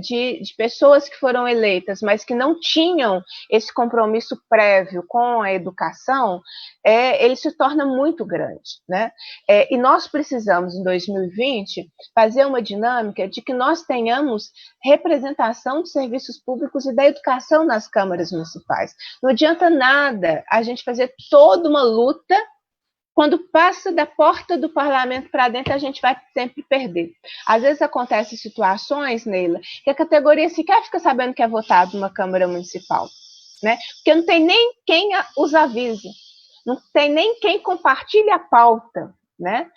de pessoas que foram eleitas, mas que não tinham esse compromisso prévio com a educação, ele se torna muito grande, né? E nós precisamos, em 2020, fazer uma dinâmica de que nós tenhamos representação de serviços públicos e da educação nas câmaras municipais. Não adianta nada a gente fazer toda uma luta, quando passa da porta do parlamento para dentro, a gente vai sempre perder. Às vezes acontecem situações, Neila, que a categoria sequer fica sabendo que é votado numa Câmara Municipal, né? Porque não tem nem quem os avise, não tem nem quem compartilhe a pauta, né?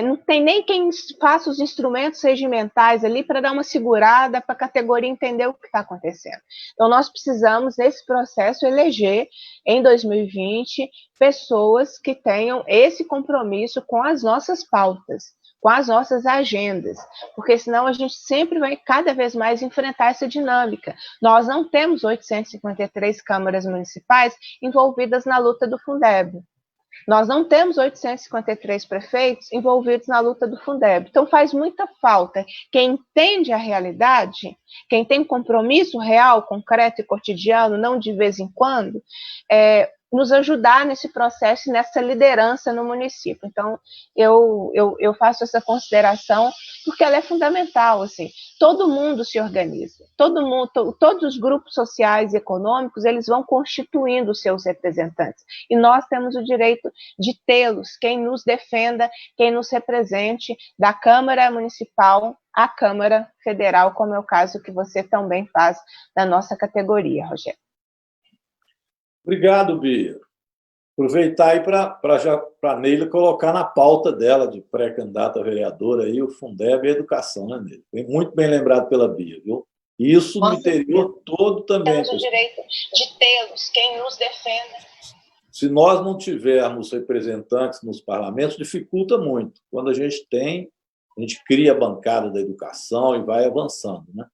Não tem nem quem faça os instrumentos regimentais ali para dar uma segurada para a categoria entender o que está acontecendo. Então, nós precisamos, nesse processo, eleger, em 2020, pessoas que tenham esse compromisso com as nossas pautas, com as nossas agendas, porque senão a gente sempre vai cada vez mais enfrentar essa dinâmica. Nós não temos 853 câmaras municipais envolvidas na luta do Fundeb. Nós não temos 853 prefeitos envolvidos na luta do Fundeb. Então, faz muita falta quem entende a realidade, quem tem compromisso real, concreto e cotidiano, não de vez em quando, nos ajudar nesse processo e nessa liderança no município. Então, eu faço essa consideração porque ela é fundamental, assim. Todo mundo se organiza, todos os grupos sociais e econômicos, eles vão constituindo os seus representantes, e nós temos o direito de tê-los, quem nos defenda, quem nos represente, da Câmara Municipal à Câmara Federal, como é o caso que você também faz na nossa categoria, Rogério. Obrigado, Bia. Aproveitar aí para a Neila colocar na pauta dela de pré-candidata a vereadora aí, o Fundeb e a educação, né, Neila? Foi muito bem lembrado pela Bia, viu? Isso no interior todo também. Temos o direito de tê-los, quem nos defenda. Se nós não tivermos representantes nos parlamentos, dificulta muito. Quando a gente cria a bancada da educação e vai avançando, né?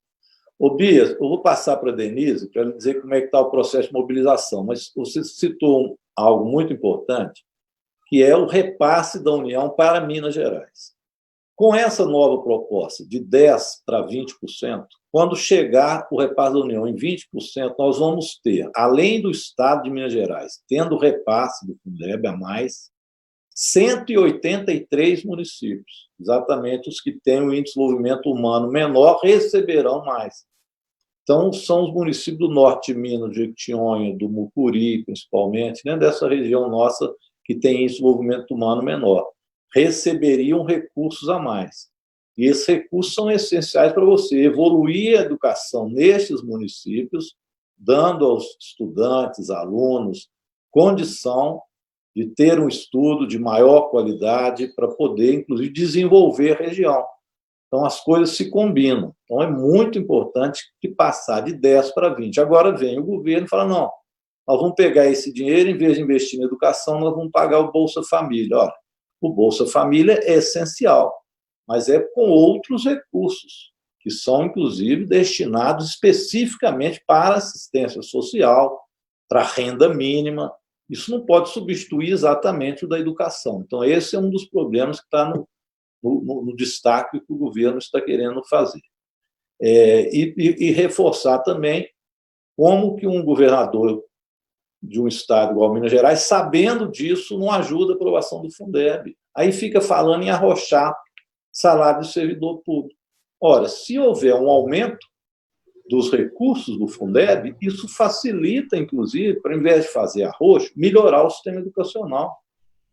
Ô, Bia, eu vou passar para a Denise para ela dizer como é que está o processo de mobilização, mas você citou algo muito importante, que é o repasse da União para Minas Gerais. Com essa nova proposta de 10% para 20%, quando chegar o repasse da União em 20%, nós vamos ter, além do Estado de Minas Gerais, tendo o repasse do Fundeb a mais, 183 municípios, exatamente os que têm o índice de desenvolvimento humano menor, receberão mais. Então, são os municípios do norte de Minas, de Jequitinhonha, do Mucuri, principalmente, né, dessa região nossa que tem índice de desenvolvimento humano menor, receberiam recursos a mais. E esses recursos são essenciais para você evoluir a educação nestes municípios, dando aos estudantes, alunos, condição de ter um estudo de maior qualidade para poder, inclusive, desenvolver a região. Então, as coisas se combinam. Então, é muito importante que passar de 10% para 20%. Agora vem o governo e fala, não, nós vamos pegar esse dinheiro, em vez de investir na educação, nós vamos pagar o Bolsa Família. Olha, o Bolsa Família é essencial, mas é com outros recursos, que são, inclusive, destinados especificamente para assistência social, para a renda mínima. Isso não pode substituir exatamente o da educação. Então, esse é um dos problemas que está no destaque que o governo está querendo fazer. E reforçar também como que um governador de um estado igual Minas Gerais, sabendo disso, não ajuda a aprovação do Fundeb. Aí fica falando em arrochar salário do servidor público. Ora, se houver um aumento dos recursos do Fundeb, isso facilita, inclusive, para, ao invés de fazer arroxo, melhorar o sistema educacional.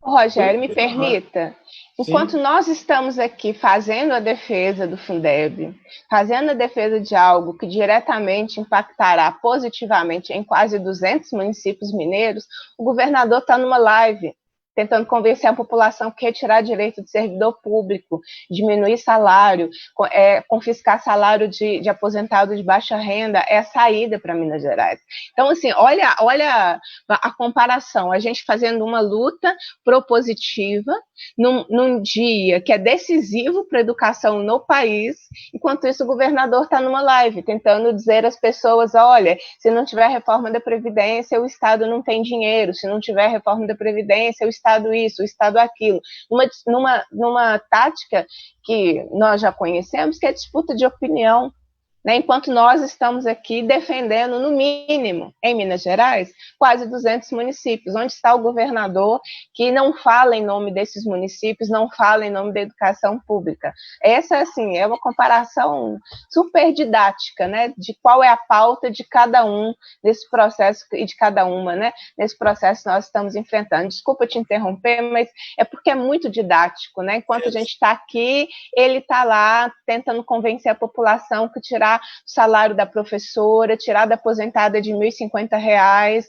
Rogério, me permita, enquanto nós estamos aqui fazendo a defesa do Fundeb, fazendo a defesa de algo que diretamente impactará positivamente em quase 200 municípios mineiros, o governador está numa live tentando convencer a população que retirar direito de servidor público, diminuir salário, confiscar salário de aposentado de baixa renda é a saída para Minas Gerais. Então, assim, olha a comparação, a gente fazendo uma luta propositiva num dia que é decisivo para a educação no país, enquanto isso o governador está numa live, tentando dizer às pessoas, olha, se não tiver reforma da Previdência, o Estado não tem dinheiro, se não tiver reforma da Previdência, o Estado isso, o Estado aquilo, numa tática que nós já conhecemos, que é disputa de opinião, né? Enquanto nós estamos aqui defendendo, no mínimo, em Minas Gerais, quase 200 municípios, onde está o governador que não fala em nome desses municípios, não fala em nome da educação pública. Essa, assim, é uma comparação super didática, né, de qual é a pauta de cada um desse processo, e de cada uma, né, nesse processo que nós estamos enfrentando. Desculpa te interromper, mas é porque é muito didático, né, enquanto a gente está aqui, ele está lá tentando convencer a população que tirar o salário da professora, tirar da aposentada de R$ 1.050,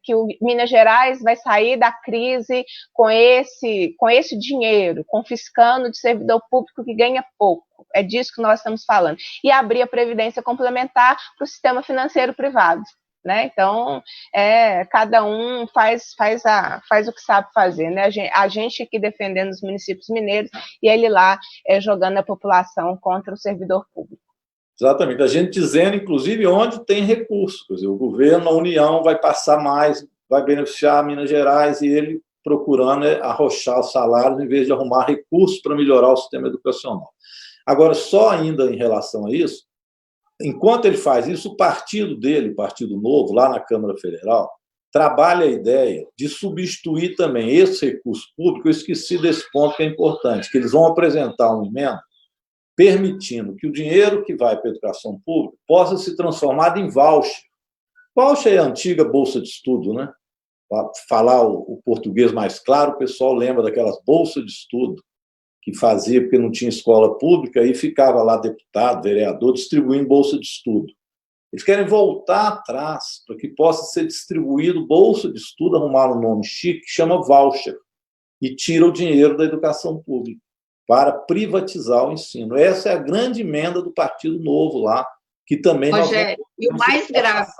que o Minas Gerais vai sair da crise com esse dinheiro, confiscando de servidor público que ganha pouco. É disso que nós estamos falando. E abrir a previdência complementar para o sistema financeiro privado. Né? Então, cada um faz o que sabe fazer, né? A gente aqui defendendo os municípios mineiros e ele lá jogando a população contra o servidor público. Exatamente, a gente dizendo, inclusive, onde tem recursos. Quer dizer, o governo, a União vai passar mais, vai beneficiar Minas Gerais e ele procurando arrochar os salários em vez de arrumar recursos para melhorar o sistema educacional. Agora, só ainda em relação a isso, enquanto ele faz isso, o partido dele, o Partido Novo, lá na Câmara Federal, trabalha a ideia de substituir também esse recurso público. Eu esqueci desse ponto que é importante, que eles vão apresentar uma emenda permitindo que o dinheiro que vai para a educação pública possa se transformar em voucher. Voucher é a antiga bolsa de estudo, né? Para falar o português mais claro, o pessoal lembra daquelas bolsas de estudo que fazia porque não tinha escola pública e ficava lá deputado, vereador, distribuindo bolsa de estudo. Eles querem voltar atrás para que possa ser distribuído bolsa de estudo, arrumar um nome chique, que chama voucher, e tira o dinheiro da educação pública para privatizar o ensino. Essa é a grande emenda do Partido Novo lá, que também... Rogério, e o mais grave,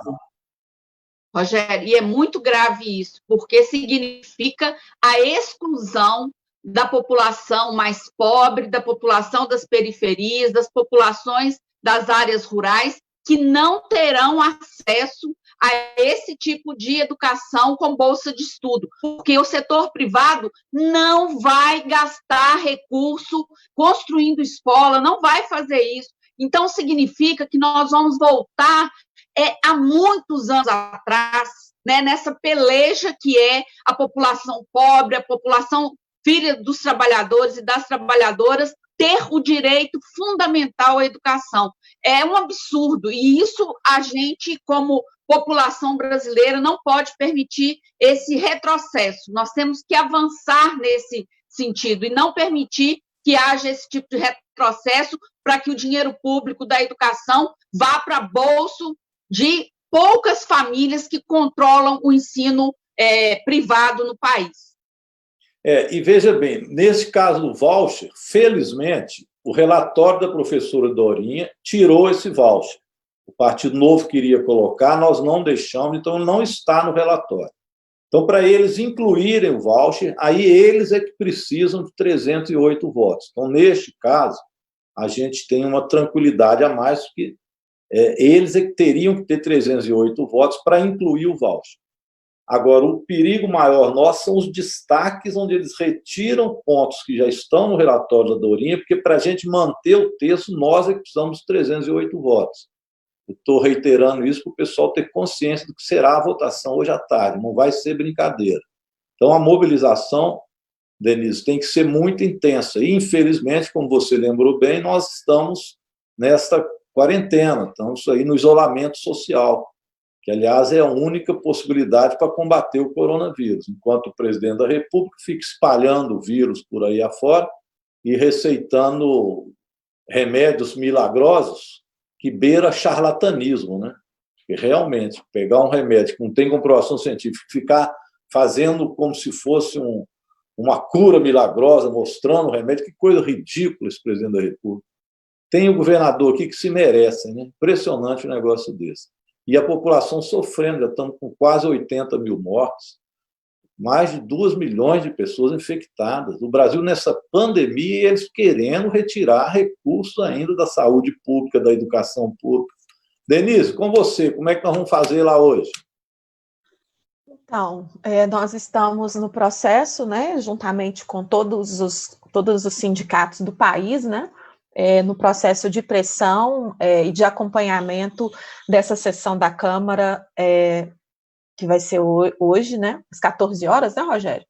Rogério, e é muito grave isso, porque significa a exclusão da população mais pobre, da população das periferias, das populações das áreas rurais, que não terão acesso a esse tipo de educação com bolsa de estudo, porque o setor privado não vai gastar recurso construindo escola, não vai fazer isso. Então, significa que nós vamos voltar há muitos anos atrás, né, nessa peleja que é a população pobre, a população filha dos trabalhadores e das trabalhadoras, ter o direito fundamental à educação. É um absurdo, e isso a gente, como população brasileira, não pode permitir esse retrocesso. Nós temos que avançar nesse sentido e não permitir que haja esse tipo de retrocesso para que o dinheiro público da educação vá para bolso de poucas famílias que controlam o ensino privado no país. E veja bem, nesse caso do voucher, felizmente, o relatório da professora Dorinha tirou esse voucher. O Partido Novo queria colocar, nós não deixamos, então não está no relatório. Então, para eles incluírem o voucher, aí eles é que precisam de 308 votos. Então, neste caso, a gente tem uma tranquilidade a mais, porque eles é que teriam que ter 308 votos para incluir o voucher. Agora, o perigo maior nosso são os destaques, onde eles retiram pontos que já estão no relatório da Dorinha, porque para a gente manter o texto, nós é que precisamos de 308 votos. Eu estou reiterando isso para o pessoal ter consciência do que será a votação hoje à tarde, não vai ser brincadeira. Então, a mobilização, Denise, tem que ser muito intensa. E, infelizmente, como você lembrou bem, nós estamos nesta quarentena, estamos aí no isolamento social, que, aliás, é a única possibilidade para combater o coronavírus, enquanto o presidente da República fica espalhando o vírus por aí afora e receitando remédios milagrosos que beira charlatanismo, né? Porque, realmente, pegar um remédio que não tem comprovação científica, ficar fazendo como se fosse uma cura milagrosa, mostrando o remédio, que coisa ridícula esse presidente da República. Tem o governador aqui que se merece, né? Impressionante um negócio desse. E a população sofrendo, já estamos com quase 80 mil mortos, mais de 2 milhões de pessoas infectadas. O Brasil, nessa pandemia, eles querendo retirar recursos ainda da saúde pública, da educação pública. Denise, com você, como é que nós vamos fazer lá hoje? Então, nós estamos no processo, né, juntamente com todos os sindicatos do país, né, no processo de pressão e de acompanhamento dessa sessão da Câmara, que vai ser hoje, né, às 14 horas, né, Rogério?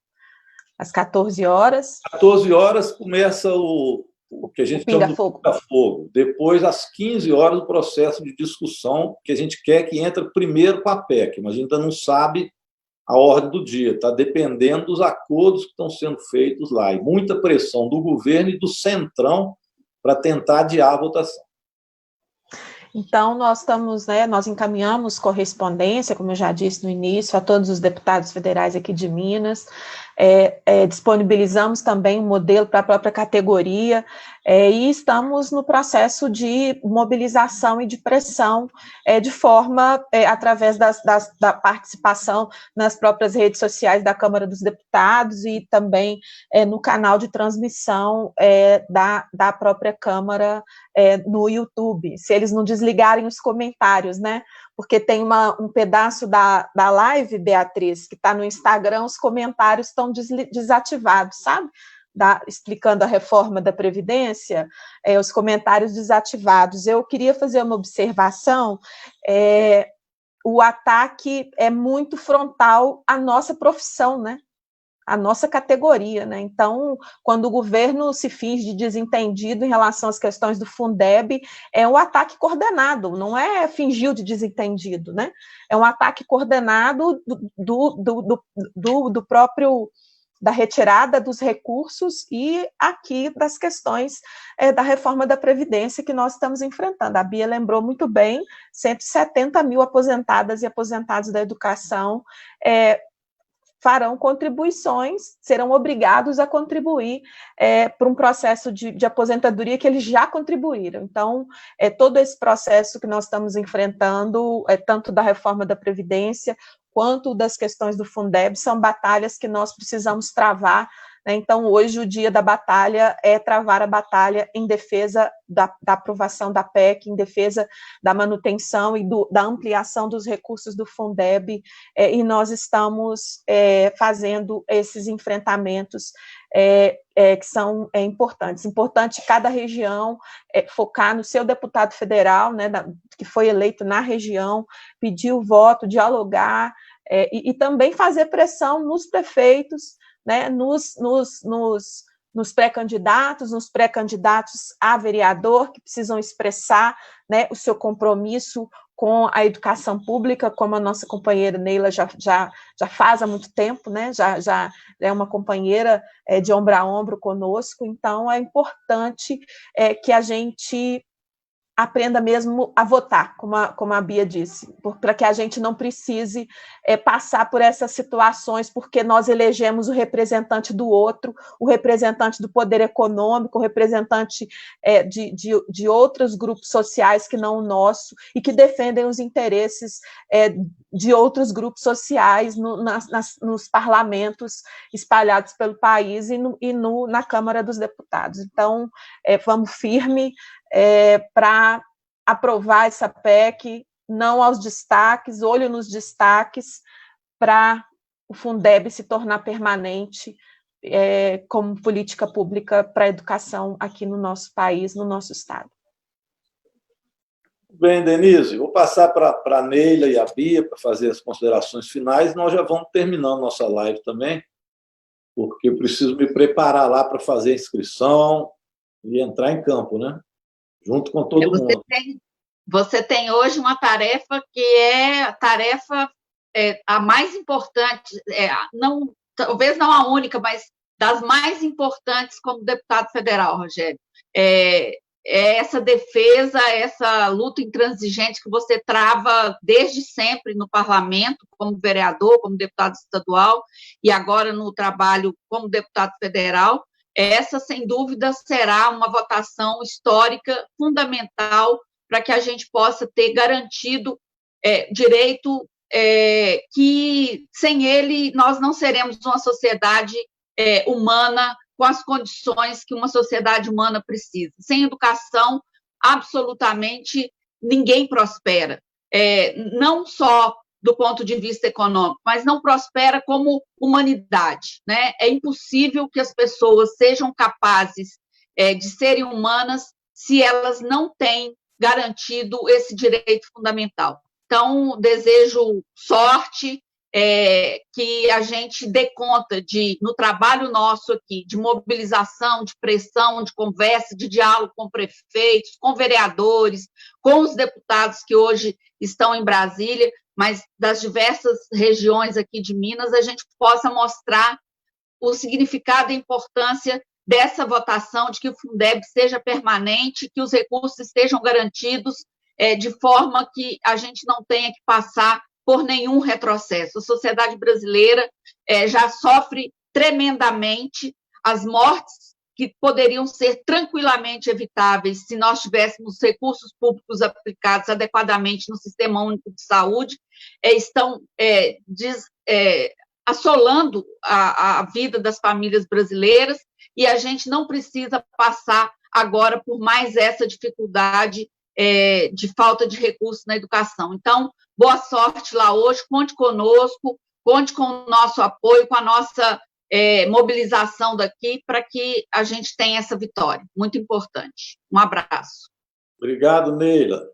Às 14 horas. 14 horas começa o que a gente chama de pinga-fogo. Depois, às 15 horas, o processo de discussão, que a gente quer que entre primeiro com a PEC, mas a gente ainda não sabe a ordem do dia, está dependendo dos acordos que estão sendo feitos lá, e muita pressão do governo e do Centrão para tentar adiar a votação. Então, nós encaminhamos correspondência, como eu já disse no início, a todos os deputados federais aqui de Minas, disponibilizamos também um modelo para a própria categoria, e estamos no processo de mobilização e de pressão, de forma, através da participação nas próprias redes sociais da Câmara dos Deputados e também no canal de transmissão da própria Câmara no YouTube, se eles não desligarem os comentários, né? Porque tem um pedaço da live, Beatriz, que está no Instagram, os comentários estão desativados, sabe? Explicando a reforma da Previdência, os comentários desativados. Eu queria fazer uma observação, o ataque é muito frontal à nossa profissão, né? A nossa categoria, né? Então, quando o governo se finge de desentendido em relação às questões do Fundeb, é um ataque coordenado, não é fingir de desentendido, né? É um ataque coordenado do próprio, da retirada dos recursos e aqui das questões da reforma da Previdência que nós estamos enfrentando. A Bia lembrou muito bem, 170 mil aposentadas e aposentados da educação farão contribuições, serão obrigados a contribuir para um processo de aposentadoria que eles já contribuíram. Então, todo esse processo que nós estamos enfrentando, tanto da reforma da Previdência, quanto das questões do Fundeb, são batalhas que nós precisamos travar, né? Então, hoje, o dia da batalha é travar a batalha em defesa da aprovação da PEC, em defesa da manutenção e da ampliação dos recursos do Fundeb, e nós estamos fazendo esses enfrentamentos que são importantes. Importante cada região focar no seu deputado federal, né, que foi eleito na região, pedir o voto, dialogar, e também fazer pressão nos prefeitos, né, nos pré-candidatos a vereador, que precisam expressar, né, o seu compromisso com a educação pública, como a nossa companheira Neila já faz há muito tempo, né, já é uma companheira de ombro a ombro conosco. Então é importante que a gente aprenda mesmo a votar, como a Bia disse, para que a gente não precise passar por essas situações, porque nós elegemos o representante do outro, o representante do poder econômico, o representante de outros grupos sociais que não o nosso, e que defendem os interesses de outros grupos sociais nos parlamentos espalhados pelo país e na Câmara dos Deputados. Então, vamos firme, para aprovar essa PEC, não aos destaques, olho nos destaques, para o Fundeb se tornar permanente como política pública para a educação aqui no nosso país, no nosso estado. Bem, Denise, vou passar para a Neila e a Bia para fazer as considerações finais. Nós já vamos terminando nossa live também, porque eu preciso me preparar lá para fazer a inscrição e entrar em campo, né? Junto com todo mundo. Você tem hoje uma tarefa que é a tarefa a mais importante, talvez não a única, mas das mais importantes como deputado federal, Rogério. Essa defesa, essa luta intransigente que você trava desde sempre no parlamento, como vereador, como deputado estadual, e agora no trabalho como deputado federal, essa, sem dúvida, será uma votação histórica fundamental para que a gente possa ter garantido direito que, sem ele, nós não seremos uma sociedade humana com as condições que uma sociedade humana precisa. Sem educação, absolutamente ninguém prospera. Não só do ponto de vista econômico, mas não prospera como humanidade, né? É impossível que as pessoas sejam capazes de serem humanas se elas não têm garantido esse direito fundamental. Então, desejo sorte, que a gente dê conta no trabalho nosso aqui, de mobilização, de pressão, de conversa, de diálogo com prefeitos, com vereadores, com os deputados que hoje estão em Brasília, mas das diversas regiões aqui de Minas, a gente possa mostrar o significado e a importância dessa votação, de que o Fundeb seja permanente, que os recursos estejam garantidos, de forma que a gente não tenha que passar por nenhum retrocesso. A sociedade brasileira já sofre tremendamente as mortes que poderiam ser tranquilamente evitáveis se nós tivéssemos recursos públicos aplicados adequadamente no Sistema Único de Saúde, estão assolando a vida das famílias brasileiras, e a gente não precisa passar agora por mais essa dificuldade de falta de recursos na educação. Então, boa sorte lá hoje, conte conosco, conte com o nosso apoio, com a nossa mobilização daqui, para que a gente tenha essa vitória. Muito importante. Um abraço. Obrigado, Neila.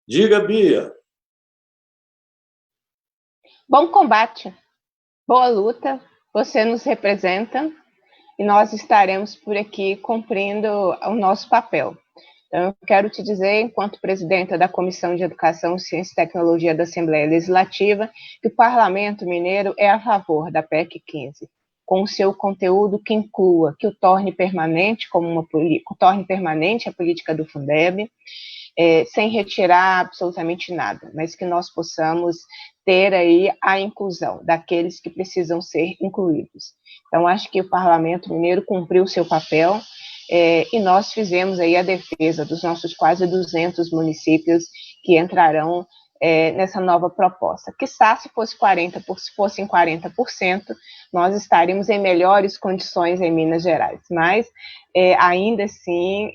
Diga, Bia. Bom combate, boa luta, você nos representa e nós estaremos por aqui cumprindo o nosso papel. Então, eu quero te dizer, enquanto presidenta da Comissão de Educação, Ciência e Tecnologia da Assembleia Legislativa, que o Parlamento Mineiro é a favor da PEC 15, com o seu conteúdo que inclua, que o torne permanente, torne permanente a política do Fundeb, sem retirar absolutamente nada, mas que nós possamos ter aí a inclusão daqueles que precisam ser incluídos. Então, acho que o Parlamento Mineiro cumpriu o seu papel, e nós fizemos aí a defesa dos nossos quase 200 municípios que entrarão nessa nova proposta. Quiçá se fossem 40%, nós estaríamos em melhores condições em Minas Gerais, mas ainda assim,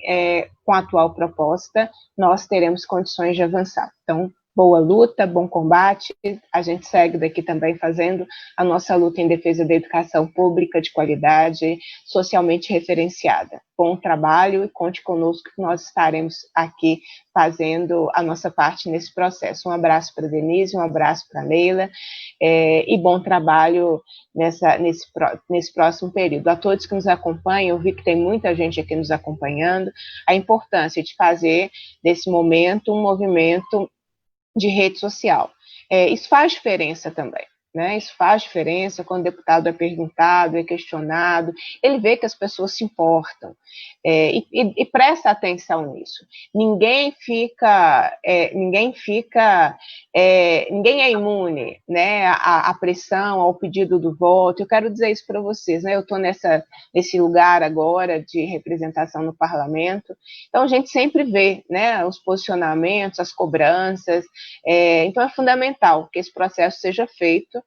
com a atual proposta, nós teremos condições de avançar. Então, boa luta, bom combate, a gente segue daqui também fazendo a nossa luta em defesa da educação pública de qualidade, socialmente referenciada. Bom trabalho e conte conosco que nós estaremos aqui fazendo a nossa parte nesse processo. Um abraço para a Denise, um abraço para a Neila, e bom trabalho nesse próximo período. A todos que nos acompanham, eu vi que tem muita gente aqui nos acompanhando, a importância de fazer desse momento um movimento de rede social. Isso faz diferença também, né? Isso faz diferença quando o deputado é perguntado, é questionado, ele vê que as pessoas se importam, e presta atenção nisso. Ninguém é imune, né, à pressão, ao pedido do voto. Eu quero dizer isso para vocês, né? Eu estou nesse lugar agora de representação no parlamento, então a gente sempre vê, né, os posicionamentos, as cobranças, então é fundamental que esse processo seja feito,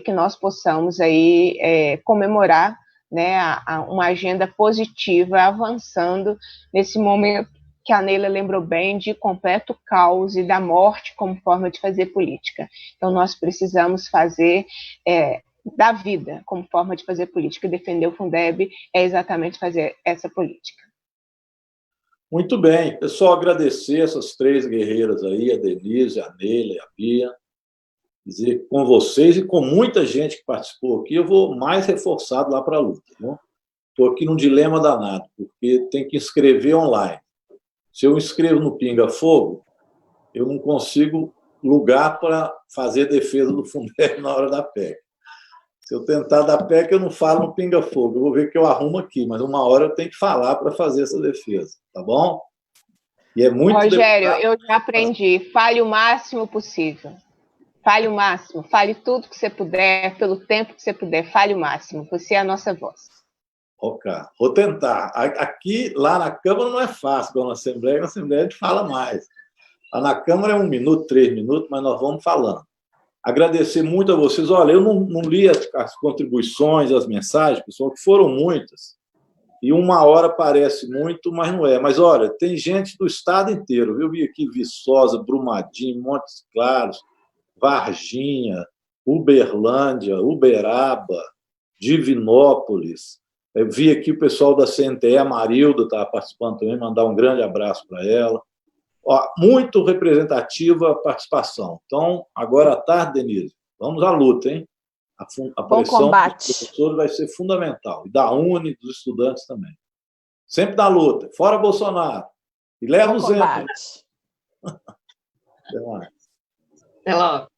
que nós possamos aí comemorar, né, uma agenda positiva avançando nesse momento que a Neila lembrou bem, de completo caos e da morte como forma de fazer política. Então, nós precisamos fazer da vida como forma de fazer política. Defender o Fundeb é exatamente fazer essa política. Muito bem. Eu só agradecer essas 3 guerreiras aí, a Denise, a Neila e a Bia. Dizer com vocês e com muita gente que participou aqui, eu vou mais reforçado lá para a luta. Estou aqui num dilema danado, porque tem que inscrever online. Se eu inscrevo no Pinga Fogo, eu não consigo lugar para fazer defesa do Fundeb na hora da PEC. Se eu tentar da PEC, eu não falo no Pinga Fogo. Eu vou ver o que eu arrumo aqui, mas uma hora eu tenho que falar para fazer essa defesa, tá bom? E é muito Rogério, eu já aprendi. Fale o máximo possível. Fale o máximo. Fale tudo que você puder, pelo tempo que você puder. Fale o máximo. Você é a nossa voz. Ok, vou tentar. Aqui, lá na Câmara, não é fácil, igual na Assembleia a gente fala mais. Lá na Câmara é 1 minuto, 3 minutos, mas nós vamos falando. Agradecer muito a vocês. Olha, eu não li as contribuições, as mensagens, pessoal, que foram muitas. E 1 hora parece muito, mas não é. Mas, olha, tem gente do estado inteiro. Eu vi aqui Viçosa, Brumadinho, Montes Claros, Varginha, Uberlândia, Uberaba, Divinópolis. Eu vi aqui o pessoal da CNTE, a Marilda estava participando também, mandar um grande abraço para ela. Muito representativa a participação. Então, agora à tarde, Denise, vamos à luta, hein? A pressão dos professores vai ser fundamental. E da UNE, dos estudantes também. Sempre na luta. Fora Bolsonaro. E leva o Zé. Até mais. Até logo.